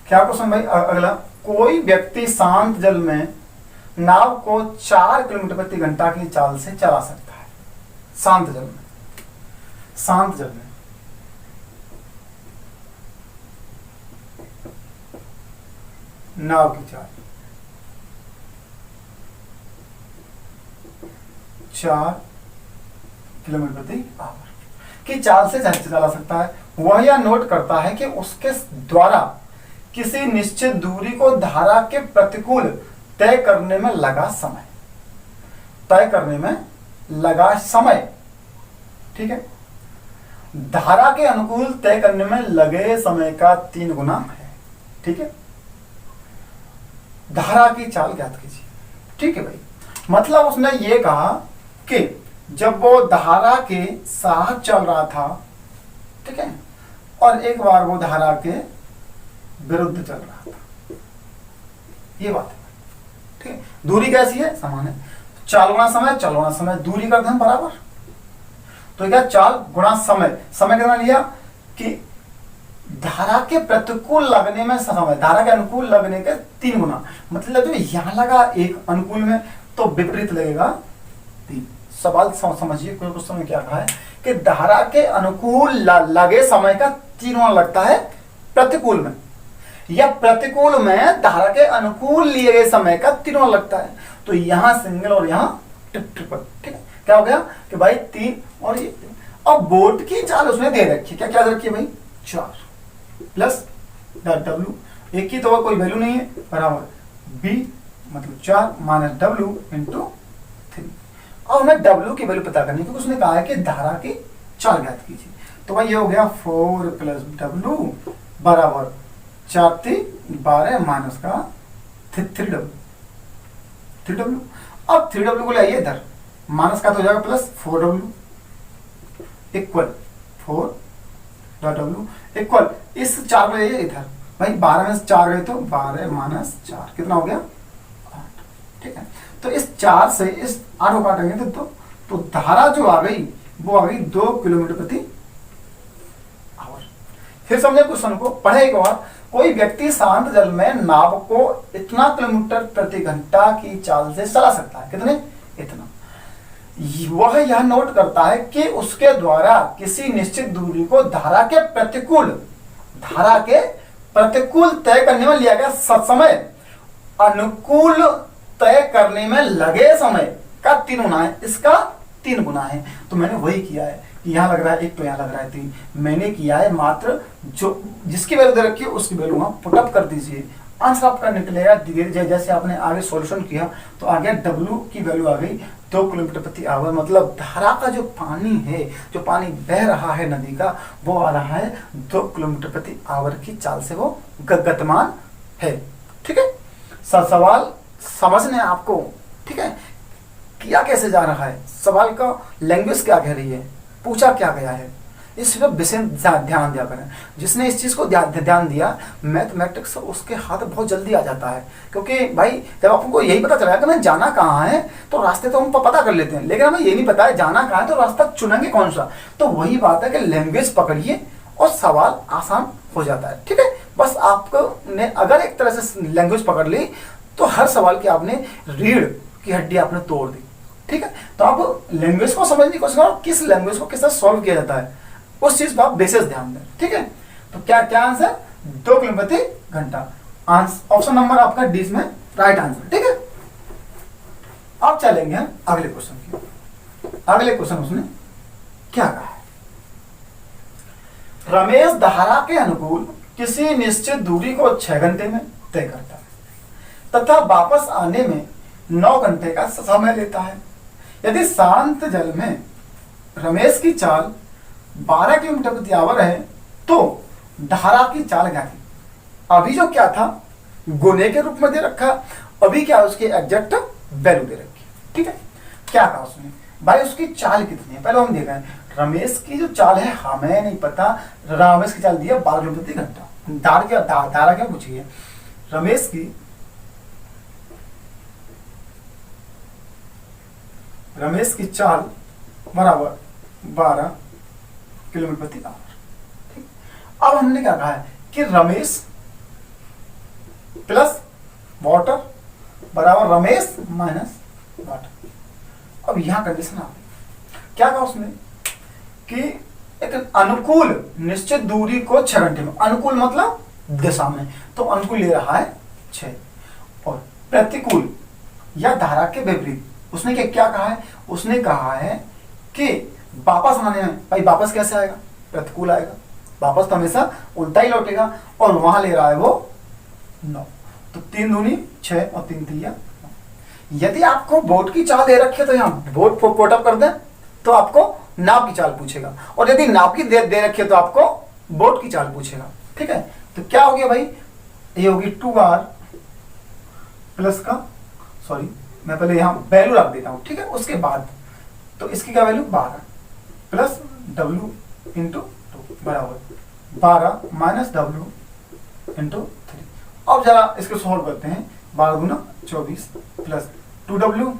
S2: क्या क्वेश्चन भाई अगला, कोई व्यक्ति शांत जल में नाव को 4 किलोमीटर प्रति घंटा की चाल से चला सकता है। शांत जल में नाव की चाल 4 किलोमीटर प्रति आवर की चाल से चला सकता है। वह यह नोट करता है कि उसके द्वारा किसी निश्चित दूरी को धारा के प्रतिकूल तय करने में लगा समय लगा समय, ठीक है, धारा के अनुकूल तय करने में लगे समय का 3 गुना है, ठीक है। धारा की चाल ज्ञात कीजिए, ठीक है भाई। मतलब उसने ये कहा कि जब वो धारा के साथ चल रहा था, ठीक है, और एक बार वो धारा के विरुद्ध चल रहा था, ये बात है, ठीक है। दूरी कैसी है? समान है। चालना समय दूरी का धन बराबर, तो क्या चाल गुणा समय, समय कितना लिया कि धारा के प्रतिकूल लगने में समय धारा के अनुकूल लगने के 3 गुना, मतलब जो यहां लगा एक अनुकूल में तो विपरीत लगेगा 3। सवाल समझिए, कुछ समय क्या कहा है कि धारा के अनुकूल लगे समय का 3 गुना लगता है प्रतिकूल में, या प्रतिकूल में धारा के अनुकूल लिए गए समय का 3 गुना लगता है। तो यहां सिंगल और यहां ट्रिपल, ठीक है। क्या हो गया कि भाई 3 और ये 3। अब बोट की चाल उसने दे रखी, क्या क्या दे रखी है भाई? 4 प्लस W, एक की तो कोई वैल्यू नहीं है, बराबर B मतलब 4 माइनस W इंटू 3। अब हमें W की वैल्यू पता करनी है, क्योंकि उसने कहा है कि धारा की चाल ज्ञात कीजिए। तो भाई ये हो गया 4 प्लस W बराबर 4 3 12 माइनस का 3W। अब 3W को ले आइए इधर, माइनस का तो हो जाएगा plus 4W equal 4W equal इस 4 को ले आइए इधर, भाई 12 में से 4 गए तो 12 माइनस 4 कितना हो गया? 8, ठीक है। तो इस 4 से इस 8 को काटेंगे तो धारा जो आ गई वो आ गई 2 किलोमीटर प्रति आवर। फिर समझे क्वेश्चन को, पढ़े एक बार। कोई व्यक्ति शांत जल में नाव को इतना किलोमीटर प्रति घंटा की चाल से चला सकता है, कितने? इतना। वह यह नोट करता है कि उसके द्वारा किसी निश्चित दूरी को धारा के प्रतिकूल तय करने में लिया गया समय अनुकूल तय करने में लगे समय का 3 गुना है, इसका 3 गुना है। तो मैंने वही किया है कि यहाँ लग रहा है 1 तो यहाँ लग रहा है 3, मैंने किया है मात्र जो जिसकी वैल्यू दे रखी है उसकी वैल्यू वहां पुटअप कर दीजिए, आंसर आपका निकलेगा। जैसे आपने आगे सॉल्यूशन किया तो आ गया W की वैल्यू आ गई 2 किलोमीटर प्रति आवर। मतलब धारा का जो पानी है, जो पानी बह रहा है नदी का, वो आ रहा है 2 किलोमीटर प्रति आवर की चाल से वो गतिमान है, ठीक है। सवाल समझने आपको, ठीक है, किया कैसे जा रहा है, सवाल का लैंग्वेज क्या कह रही है, पूछा क्या गया है, इस पर विशेष ध्यान दिया करें। जिसने इस चीज को ध्यान दिया, मैथमेटिक्स उसके हाथ बहुत जल्दी आ जाता है। क्योंकि भाई जब आपको यही पता चला कि मैं जाना कहाँ है, तो रास्ते तो हम पता कर लेते हैं, लेकिन हमें ये नहीं पता है जाना कहाँ है, तो रास्ता चुनेंगे कौन सा। तो वही बात है कि लैंग्वेज पकड़िए और सवाल आसान हो जाता है, ठीक है। बस आपको ने अगर एक तरह से लैंग्वेज पकड़ ली तो हर सवाल की आपने रीढ़ की हड्डी आपने तोड़ दी, ठीक है। तो आप लैंग्वेज को समझने की कोशिश करो, किस लैंग्वेज को किस तरह सॉल्व किया जाता है, उस चीज पर आप विशेष ध्यान दें, ठीक है। तो क्या क्या आंसर? 2 किलोमीटर प्रति घंटा। ऑप्शन नंबर आपका डी में राइट आंसर, ठीक है। अब चलेंगे अगले क्वेश्चन की। अगले क्वेश्चन उसने क्या कहा है? रमेश धारा के अनुकूल किसी निश्चित दूरी को 6 घंटे में तय करता है तथा वापस आने में 9 घंटे का समय लेता है। यदि शांत जल में रमेश की चाल 12 किलोमीटर प्रति आवर है तो धारा की चाल क्या थी? अभी जो क्या था गुने के रूप में दे रखा, अभी क्या उसकी एग्जैक्ट वैल्यू दे रखी, ठीक है। क्या कहा उसने? भाई उसकी चाल कितनी है पहले हम देखें। रमेश की जो चाल है हमें नहीं पता, रमेश की चाल दी है 12 किलोमीटर प्रति घंटा। धारा क्या पूछी है? रमेश की चाल बराबर 12 किलोमीटर प्रति आवर, ठीक। अब हमने क्या कहा है कि रमेश प्लस वाटर बराबर रमेश माइनस वाटर। अब यहां कंडीशन आ गई, क्या कहा उसने कि एक अनुकूल निश्चित दूरी को 6 घंटे में, अनुकूल मतलब दिशा में, तो अनुकूल ले रहा है 6, और प्रतिकूल या धारा के विपरीत उसने क्या कहा है? उसने कहा है कि वापस आने में, भाई वापस कैसे आएगा? प्रतिकूल आएगा, वापस तो हमेशा उल्टा ही लौटेगा, और वहां ले रहा है वो 9। तो 3 दूनी 6 और 3 3 9। यदि आपको बोट की चाल दे रखी है तो यहाँ बोट पुट अप कर दें तो आपको नाव की चाल पूछेगा, और यदि नाव की दे रखी है तो आपको बोट की चाल पूछेगा। ठीक है, तो क्या हो गया भाई, ये होगी 2r प्लस का, सॉरी मैं पहले यहाँ वैल्यू रख देता हूँ। ठीक है, उसके बाद तो इसकी क्या वैल्यू 12 प्लस w इंटू 2 बराबर 12 माइनस w इंटू 3। अब जरा इसको सॉल्व करते हैं। 12 गुना 24 प्लस 2w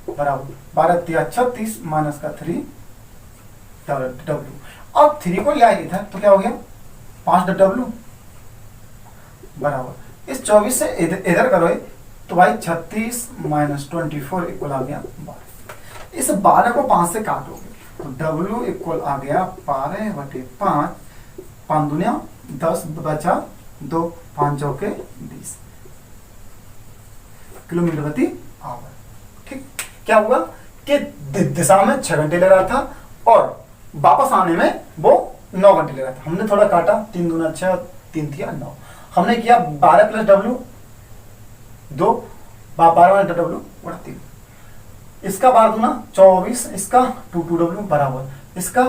S2: बराबर 12 तिया 36 माइनस का 3 w। अब 3 को ले आए इधर तो क्या हो गया 5w बराबर इस 24 से इधर करो तो भाई 36 माइनस 24 इक्वल आ गया 12। इस 12 को 5 से काटोगे तो w इक्वल आ गया 12/5, 5 दुनिया 10 बचा 2, 5 चौके 20 किलोमीटर प्रति आवर। ठीक, क्या हुआ कि दिशा में 6 घंटे ले रहा था और वापस आने में वो 9 घंटे ले रहा था। हमने थोड़ा काटा, 3 दूना 6, 3 थिया 9। हमने किया 12 प्लस w 2, 12 माइनस w बड़ा 3, इसका 12 दूना 24, इसका 2w बराबर इसका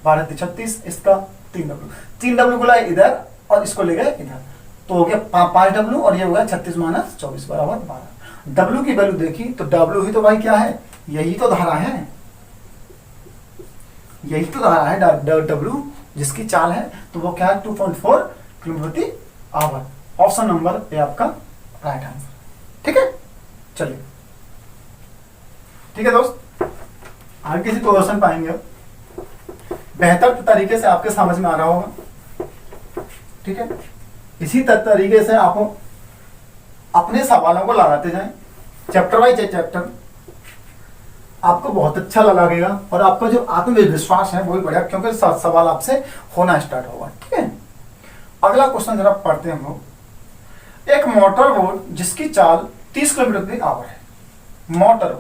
S2: 12 36, इसका 3w। 3w को लाए इधर और इसको ले गए इधर तो हो गया 5w और ये हो गया 36 माइनस 24 बराबर 12। w की वैल्यू देखी तो w ही तो भाई क्या है, यही तो धारा है, यही तो धारा है w जिसकी चाल है, तो वो क्या है 2.4 किलोमीटर प्रति आवर। ऑप्शन नंबर ए आपका राइट आंसर। ठीक है, चलिए ठीक है दोस्त, आगे किसी क्वेश्चन पाएंगे बेहतर तरीके से आपके समझ में आ रहा होगा। ठीक है, इसी तरीके से आप अपने सवालों को लगाते जाएं, चैप्टर बाई चैप्टर, आपको बहुत अच्छा लगेगा और आपका जो आत्मविश्वास है वो भी बढ़ेगा, क्योंकि सवाल आपसे होना स्टार्ट होगा। ठीक है, अगला क्वेश्चन जरा पढ़ते हैं हम लोग। एक मोटर बोट जिसकी चाल 30 किलोमीटर प्रति आवर है, मोटर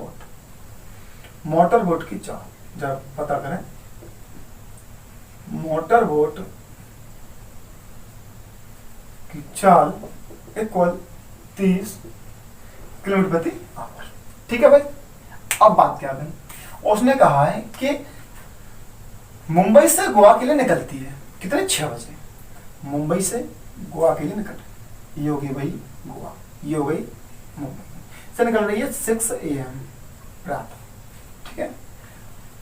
S2: बोट की चाल जरा पता करें। मोटर बोट की चाल इक्वल 30 किलोमीटर प्रति आवर। ठीक है भाई, अब बात क्या है, उसने कहा है कि मुंबई से गोवा के लिए निकलती है कितने 6 बजे, मुंबई से गोवा के लिए निकल, ये हो गई भाई गोवा, ये हो गई मुंबई से निकल रही है 6 AM रात। ठीक है,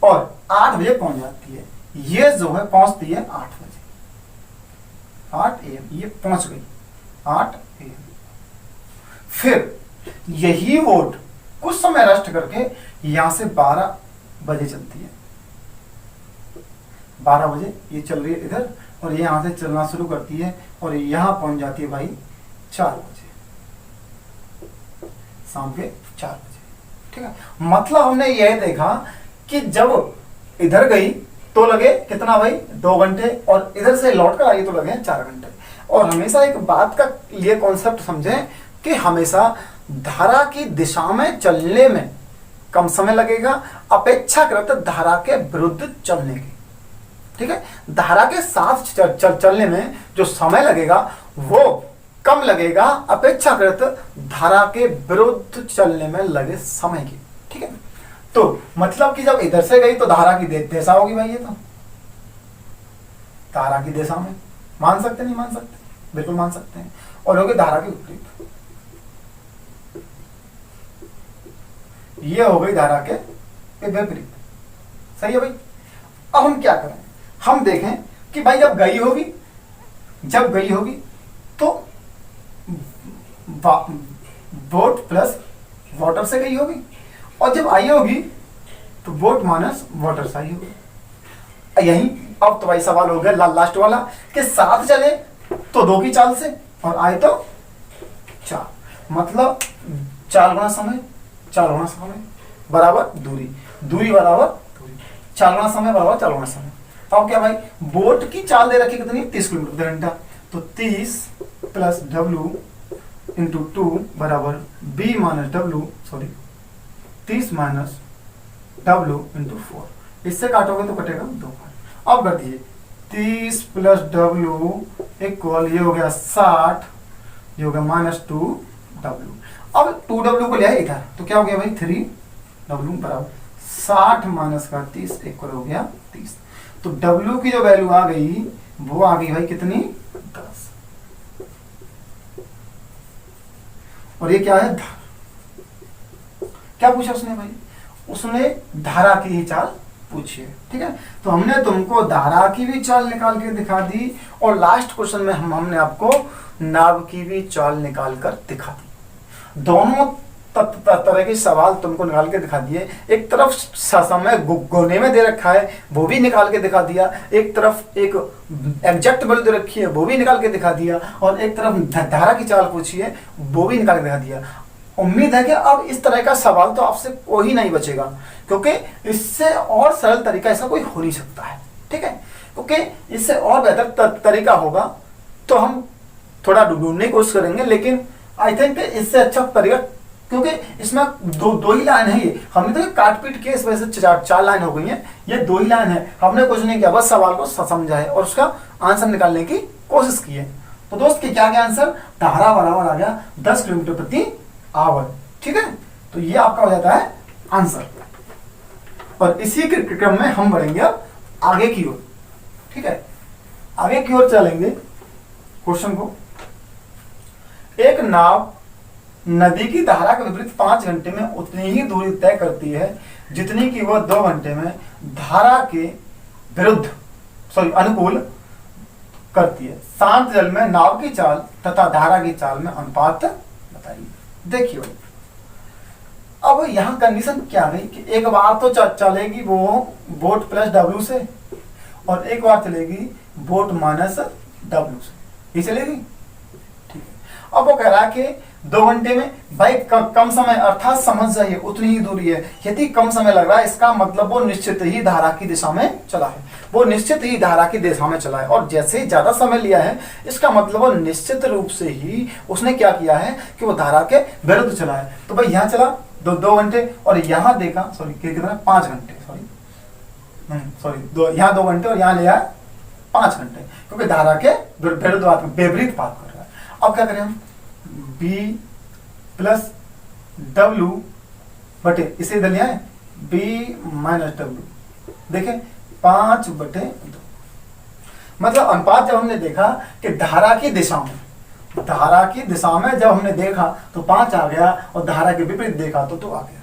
S2: और 8 बजे पहुंच जाती है, ये जो है पहुंचती है 8 बजे, 8 AM, ये पहुंच गई 8 AM। फिर यही बोट कुछ समय रेस्ट करके यहां से 12 बजे चलती है, 12 बजे ये चल रही है इधर और ये यहां से चलना शुरू करती है और यहां पहुंच जाती है भाई 4 बजे, शाम के 4 बजे। ठीक है, मतलब हमने यह देखा कि जब इधर गई तो लगे कितना भाई 2 घंटे और इधर से लौट कर आई तो लगे 4 घंटे। और हमेशा एक बात का लिए कॉन्सेप्ट समझें कि हमेशा धारा की दिशा में चलने में कम समय लगेगा अपेक्षाकृत धारा के विरुद्ध चलने की। ठीक है, धारा के साथ चलने में जो समय लगेगा वो कम लगेगा अपेक्षाकृत धारा के विरुद्ध चलने में लगे समय की। ठीक है, तो मतलब कि जब इधर से गई तो धारा की दिशा होगी भाई, ये तो धारा की दिशा में, मान सकते नहीं मान सकते, बिल्कुल मान सकते हैं, और होगी धारा के विपरीत, ये हो गई धारा के विपरीत। सही है भाई। अब हम क्या करें, हम देखें कि भाई जब गई होगी तो बोट प्लस वाटर से गई होगी, और जब आई होगी तो बोट माइनस वाटर से आई होगी। यही अब तो भाई सवाल हो गया लास्ट वाला कि साथ चले तो 2 की चाल से और आए तो 4, मतलब 4 गुना समय बराबर दूरी बराबर दूरी, 4 गुना समय बराबर 4 गुना समय। अब क्या भाई, बोट की चाल दे रखी कितनी 30 किलोमीटर प्रति घंटा, तो 30 प्लस w इंटू 2 बराबर b minus w, sorry 30 minus w into 4, इससे काटोगे तो कटेगा 2 बार। अब कर दीजिए 30 प्लस w इक्वल, ये हो गया 60, ये हो गया माइनस 2w। अब 2W को लिया है इधर, तो क्या हो गया भाई 3W बराबर 60 माइनस का 30 इक्वल हो गया 30। तो W की जो वैल्यू आ गई वो आ गई भाई कितनी 10। और ये क्या है धारा। क्या पूछा उसने भाई, उसने धारा की ही चाल पूछी है। ठीक है, तो हमने तुमको धारा की भी चाल निकाल के दिखा दी और लास्ट क्वेश्चन में हमने आपको नाव की भी चाल निकाल कर दिखा दी। दोनों तरह के सवाल तुमको निकाल के दिखा दिए। एक तरफ समय गोने में दे रखा है वो भी निकाल के दिखा दिया, एक तरफ एक एग्जैक्ट वैल्यू दे रखी है वो भी निकाल के दिखा दिया, और एक तरफ धारा की चाल पूछी है वो भी निकाल के दिखा दिया। उम्मीद है कि अब इस तरह का सवाल तो आपसे कोई नहीं बचेगा, क्योंकि इससे और सरल तरीका ऐसा कोई हो नहीं सकता है। ठीक है, क्योंकि इससे और बेहतर तरीका होगा तो हम थोड़ा ढूंढने की कोशिश करेंगे, लेकिन आई थिंक इससे अच्छा तरीका, क्योंकि इसमें दो ही लाइन है। ये हमने तो काट पीट के इस वजह से चार लाइन हो गई है, ये 2 ही लाइन है। हमने कुछ नहीं किया, बस सवाल को समझा है और उसका आंसर निकालने की कोशिश की है। तो दोस्त की क्या गया आंसर, धारा बराबर आ गया 10 किलोमीटर प्रति आवर। ठीक है, तो ये आपका हो जाता है आंसर। और इसी के क्रम में हम बढ़ेंगे अब आगे की ओर। ठीक है, आगे की ओर चलेंगे क्वेश्चन को। एक नाव नदी की धारा के विपरीत 5 घंटे में उतनी ही दूरी तय करती है जितनी कि वह 2 घंटे में धारा के विरुद्ध अनुकूल करती है। शांत जल में नाव की चाल तथा धारा की चाल में अनुपात बताइए। देखिए भाई, अब यहाँ कंडीशन क्या गई कि एक बार तो चलेगी वो बोट प्लस W से, और एक बार चलेगी बोट माइनस W से, ये चलेगी। ठीक है, अब वो कह रहा है कि 2 घंटे में भाई कम समय, अर्थात समझ जाइए उतनी ही दूरी है। यदि कम समय लग रहा है इसका मतलब वो निश्चित ही धारा की दिशा में चला है, वो निश्चित ही धारा की दिशा में चला है। और जैसे ही ज्यादा समय लिया है इसका मतलब वो निश्चित रूप से ही उसने क्या किया है कि वो धारा के विरुद्ध चला है। तो भाई यहाँ चला 2 घंटे, और यहाँ देखा कितना 5 घंटे, यहाँ 2 घंटे और यहाँ लिया 5 घंटे, क्योंकि धारा के विपरीत बात कर रहा है। अब क्या करें हम, B प्लस W बटे, इसे इधर लिया है B माइनस W, देखें 5/2। मतलब अनुपात जब हमने देखा कि धारा की दिशा में जब हमने देखा तो 5 आ गया, और धारा के विपरीत देखा तो 2 आ गया।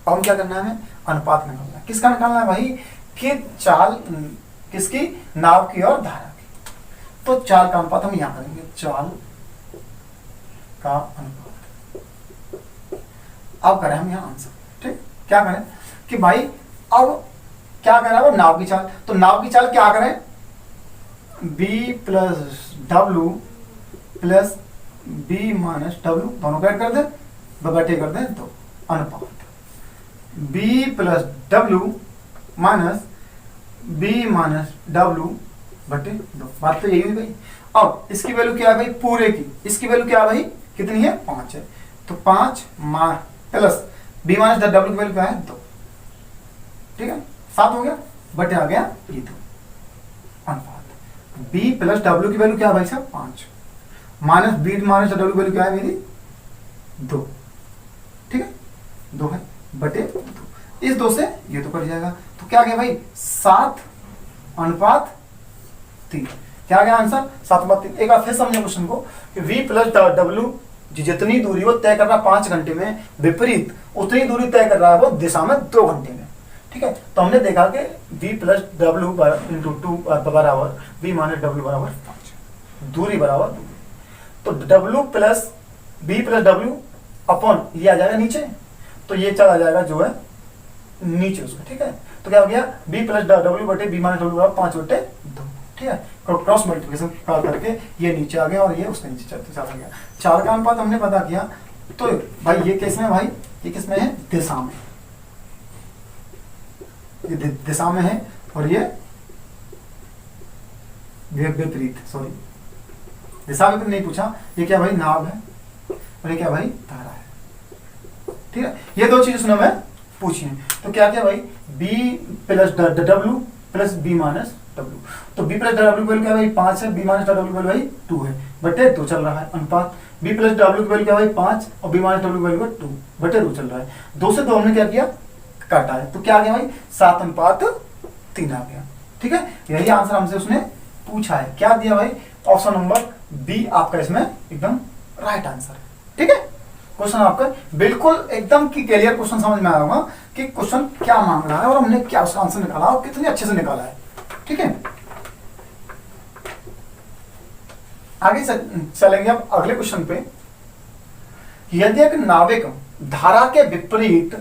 S2: अब हम क्या करना है, हमें अनुपात निकालना है। किसका निकालना है भाई, कि चाल किसकी, नाव की और धारा की। तो चाल का अनुपात हम यहाँ करेंगे, चाल का अनुपात। अब करें हम यहाँ आंसर। ठीक, क्या करें कि भाई अब क्या करें, वो नाव की चाल, तो नाव की चाल क्या करें, B plus W plus B minus W, दोनों को ऐड कर दे, बटे कर दे, तो अनुपात B plus W minus B minus W बटे 2। बात तो यही हुई भाई। अब इसकी वैल्यू क्या है भाई, पूरे की इसकी वैल्यू क्या है भाई, कितनी है 5 है, तो 5 प्लस B माइनस W की वैल्यू क्या है 2। ठीक है, 7 हो गया, बटे आ गया ये 2। अनुपात B प्लस W की वैल्यू क्या है भाई साहब 5, माइनस B माइनस W की वैल्यू क्या है मेरी 2। ठीक है, 2 है, बटे 2। इस 2 से ये तो कट जाएगा, तो क्या गया भाई 7/3। क्या गया आंसर 7/3। एक बार फिर समझे क्वेश्चन को कि V प्लस W जितनी दूरी वो तय कर रहा है 5 घंटे में, विपरीत उतनी दूरी तय कर रहा है वो दिशा में 2 घंटे में। ठीक है, तो हमने देखा कि V प्लस W इंटू 2 बराबर V माइनस W बराबर 5, दूरी बराबर दूरी। तो W plus B plus W upon ये आ जाएगा नीचे, तो ये चला जाएगा जो है नीचे उसका। ठीक है, तो क्या हो गया B प्लस W बटे B माइनस W बराबर 5/2। ठीक है, क्रॉस मल्टीप्लिकेशन करके ये नीचे आ गया और ये उसके नीचे चला गया। 4 का अनुपात हमने पता किया, तो भाई ये किस में, भाई ये किस में है, दिशा में, ये दिशा में है, और ये विपरीत, सॉरी दिशा विपरीत नहीं पूछा, ये क्या भाई नाव है और ये क्या भाई धारा है। ठीक है, ये 2 चीज उसने हमें पूछी है। तो क्या क्या भाई B plus W plus B minus W, तो B प्लस W की वैल्यू क्या भाई 5 है, B माइनस W की वैल्यू भाई 2 है, बटे 2 चल रहा है। अनुपात बी प्लस डब्ल्यू की वैल्यू क्या भाई 5 और बी माइनस डब्ल्यू की वैल्यू 2 बटे 2 चल रहा है। 2 से 2 हमने क्या किया, काटा है, तो क्या आ गया भाई 7:3 आ गया। ठीक है, यही आंसर हमसे उसने पूछा है। क्या दिया भाई, ऑप्शन नंबर बी आपका इसमें एकदम राइट आंसर है। ठीक है, क्वेश्चन आपका बिल्कुल एकदम की क्लियर क्वेश्चन समझ में आया होगा कि क्वेश्चन क्या मांग रहा है और हमने क्या उसका आंसर निकाला और कितने अच्छे से निकाला है। ठीक है, आगे चलेंगे अब अगले क्वेश्चन पे। यदि एक नाविक धारा के विपरीत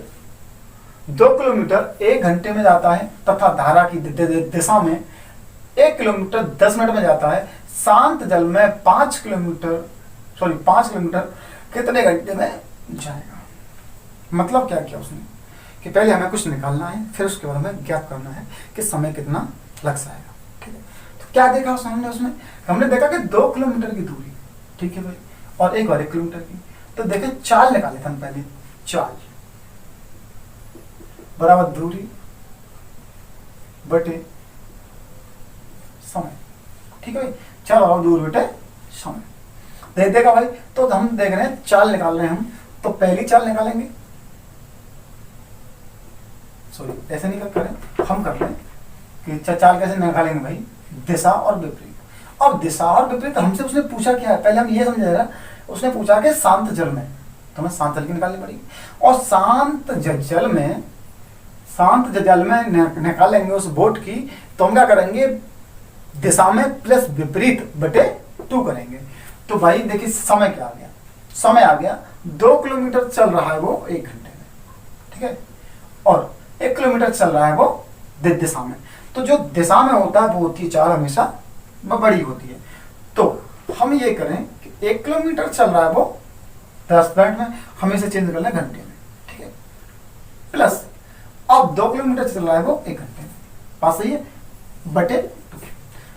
S2: 2 किलोमीटर 1 घंटे में जाता है तथा धारा की दिशा में 1 किलोमीटर 10 मिनट में जाता है, शांत जल में 5 किलोमीटर कितने घंटे में जाएगा। मतलब क्या किया उसने कि पहले हमें कुछ निकालना है, फिर उसके बाद हमें ज्ञात करना है कि समय कितना लग जाएगा। ठीक है, तो क्या देखा उसमें हमने देखा कि 2 किलोमीटर की दूरी, ठीक है भाई, और 1 किलोमीटर की, तो देखे चाल निकाले थे हम पहले, चाल बराबर दूरी बटे समय। ठीक है भाई, चाल बराबर दूरी बटे समय। देखा भाई, तो हम देख रहे हैं चाल निकाल रहे हैं हम, तो पहली चाल निकालेंगे, सॉरी ऐसे नहीं करें, हम कर रहे हैं कि चाल कैसे निकालेंगे भाई, दिशा और विपरीत। अब दिशा और विपरीत हमसे उसने पूछा क्या है, पहले हम ये समझ रहा, उसने पूछा कि शांत जल में, तो हमें शांत जल की निकालनी पड़ेगी, और शांत जल में निकालेंगे उस बोट की, तो हम क्या करेंगे, दिशा में प्लस विपरीत बटे 2 करेंगे। तो भाई देखिए समय क्या आ गया, समय आ गया 2 किलोमीटर चल रहा है वो 1 घंटे में। ठीक है, और 1 किलोमीटर चल रहा है वो दिशा में, तो जो दिशा में होता है वो होती है चाल हमेशा बड़ी होती है। तो हम ये करें कि 1 किलोमीटर चल रहा है वो 10 मिनट में, हमें इसे चेंज करना है घंटे में। ठीक है, प्लस अब 2 किलोमीटर चल रहा है वो 1 घंटे में, बात सही है, बटे 2।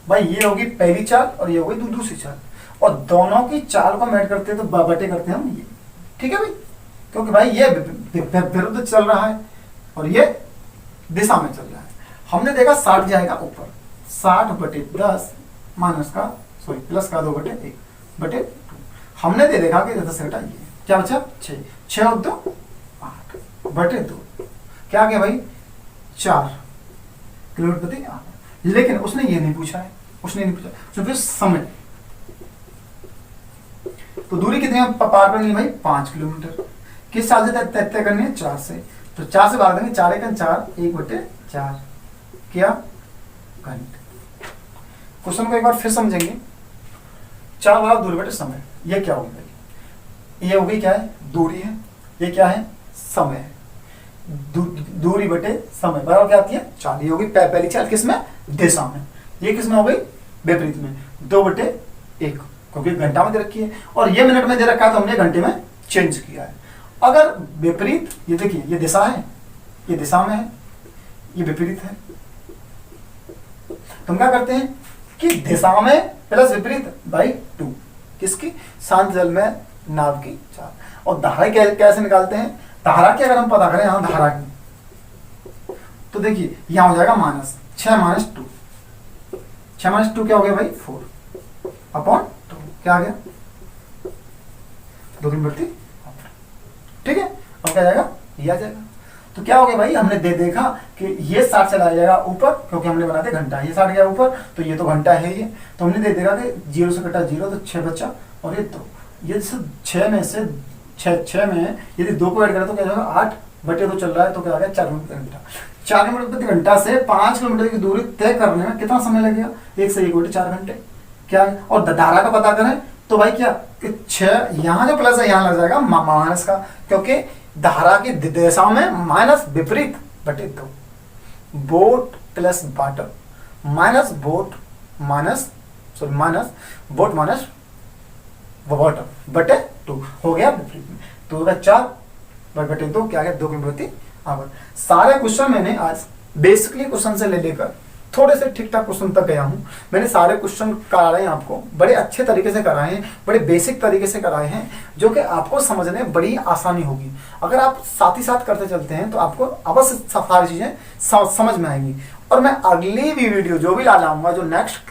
S2: भाई ये होगी पहली चाल और ये होगी दूसरी चाल, और दोनों की चाल को ऐड करते हैं तो बटे करते हैं हम ये। ठीक है भाई, क्योंकि भाई ये विरुद्ध चल रहा है और ये दिशा में चल रहा है। हमने देखा 60 जाएगा ऊपर, 60 बटे 10 माइनस का सॉरी प्लस का 2 बटे 1 बटे 2। हमने देखा कि 10 घटा ये क्या बचा 6, 6 और 2 8 बटे 2, क्या आ गया भाई 4 किलोमीटर प्रति आवर। लेकिन उसने ये नहीं पूछा है, उसने पूछा समय, तो दूरी कितनी पार करनी है भाई 5 किलोमीटर, किस चाल से तय करनी है 4 से, तो 4 से भाग देंगे, 4 एकम 4 1 बटे 4 क्या घंटे। क्वेश्चन को एक बार फिर समझेंगे, 4 बराबर दूरी बटे समय, ये क्या होगी भाई, ये होगी क्या है दूरी है, ये क्या है समय है, दूरी बटे समय बराबर क्या आती है 4। ये होगी पहली चाल किसमें, दिशा में, ये किसमें हो गई विपरीत में 2 बटे 1, क्योंकि घंटा में दे रखी है और ये मिनट में दे रखा है, तो हमने घंटे में चेंज किया है। अगर विपरीत, ये देखिए ये दिशा है, ये दिशा में है, ये विपरीत है, तो हम क्या करते हैं कि दिशा में प्लस विपरीत बाई 2, किसकी, शांत जल में नाव की चाल। और धारा कैसे निकालते हैं, धारा की अगर हम पता करें यहां धारा की, तो देखिए यहां हो जाएगा माइनस 6 माइनस 2, 6 माइनस 2 क्या हो गया भाई 4 अपॉन 2, क्या आ गया 2 की बढ़ती। ठीक है, अब क्या जाएगा ये आ जाएगा, तो क्या हो गया भाई, हमने देखा कि ये 60 चला जाएगा ऊपर, क्योंकि हमने बनाते घंटा, ये 60 गया ऊपर, तो ये तो घंटा है ही, तो हमने देखा कि 0 से कटा 0, तो 6 बचा, और ये 2, ये 6 में से 6 में यदि 2 को ऐड करें तो क्या जाएगा 8 बटे 2 चल रहा है, तो क्या आ गया 4 मिनट प्रति घंटा। 4 मिनट प्रति घंटा से 5 किलोमीटर की दूरी तय करने में कितना समय लगेगा, 1 से 1 बटे 4 घंटे। क्या, और धारा का पता करें तो भाई क्या कि 6 यहाँ जो प्लस है यहाँ लग जाएगा माइनस का, क्योंकि धारा की दिशा में माइनस विपरीत बटे 2, boat plus water minus boat minus sorry minus boat minus water बटे 2 हो गया विपरीत में, तो होगा 4 बटे 2, क्या गया 2 की प्रति आवर। सारे क्वेश्चन मैंने आज बेसिकली क्वेश्चन से ले लेकर थोड़े से ठीक ठाक क्वेश्चन तक गया हूं। मैंने सारे क्वेश्चन कराए हैं आपको, बड़े अच्छे तरीके से कराए हैं, बड़े बेसिक तरीके से कराए हैं, जो कि आपको समझने में बड़ी आसानी होगी। अगर आप साथ ही साथ करते चलते हैं तो आपको अवश्य सारी चीजें समझ में आएंगी। और मैं अगली भी वीडियो जो भी ला लाऊंगा, जो नेक्स्ट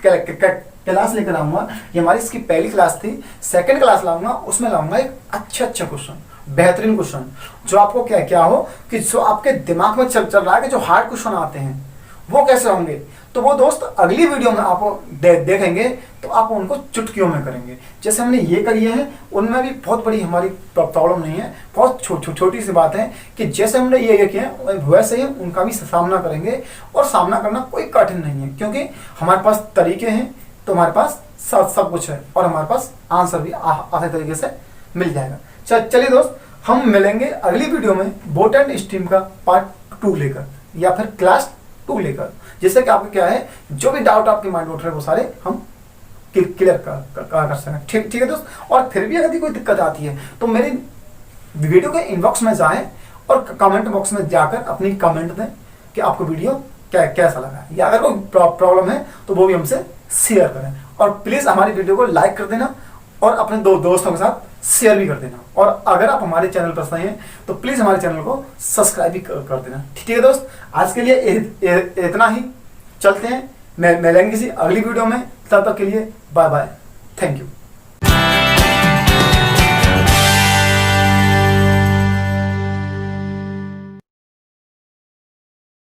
S2: क्लास लेकर आऊंगा। ये हमारी इसकी पहली क्लास थी। सेकंड क्लास लाऊंगा, उसमें लाऊंगा एक अच्छा क्वेश्चन, बेहतरीन क्वेश्चन, जो आपको क्या क्या हो कि जो आपके दिमाग में चल रहा है कि जो हार्ड क्वेश्चन आते हैं वो कैसे होंगे। तो वो दोस्त अगली वीडियो में आप देखेंगे तो आप उनको चुटकियों में करेंगे। जैसे हमने ये करिए हैं, उनमें भी बहुत बड़ी हमारी प्रॉब्लम नहीं है, बहुत छोटी सी बात है कि जैसे हमने ये किया है वैसे ही उनका भी सामना करेंगे। और सामना करना कोई कठिन नहीं है, क्योंकि हमारे पास तरीके हैं, तो हमारे पास सब कुछ है और हमारे पास आंसर भी आसान तरीके से मिल जाएगा। चलिए दोस्त, हम मिलेंगे अगली वीडियो में बोट एंड स्ट्रीम का पार्ट 2 लेकर या फिर क्लास 2 लेकर, जिससे कि आपको क्या है, जो भी डाउट आपके माइंड में उठ रहे हैं वो सारे हम क्लियर कर सकें। ठीक है दोस्त। और फिर भी यदि कोई दिक्कत आती है तो मेरी वीडियो के इनबॉक्स में जाएं और कमेंट बॉक्स में जाकर अपनी कमेंट दें कि आपको वीडियो कैसा लगा, या अगर कोई प्रॉब्लम है तो वो भी हमसे शेयर करें। और प्लीज़ हमारी वीडियो को लाइक कर देना और अपने दोस्तों के साथ शेयर भी कर देना। और अगर आप हमारे चैनल पर सही हैं तो प्लीज़ हमारे चैनल को सब्सक्राइब भी कर देना। ठीक है दोस्त, आज के लिए इतना ही। चलते हैं, मैं मिलेंगे किसी अगली वीडियो में। तब तक के लिए बाय बाय, थैंक यू।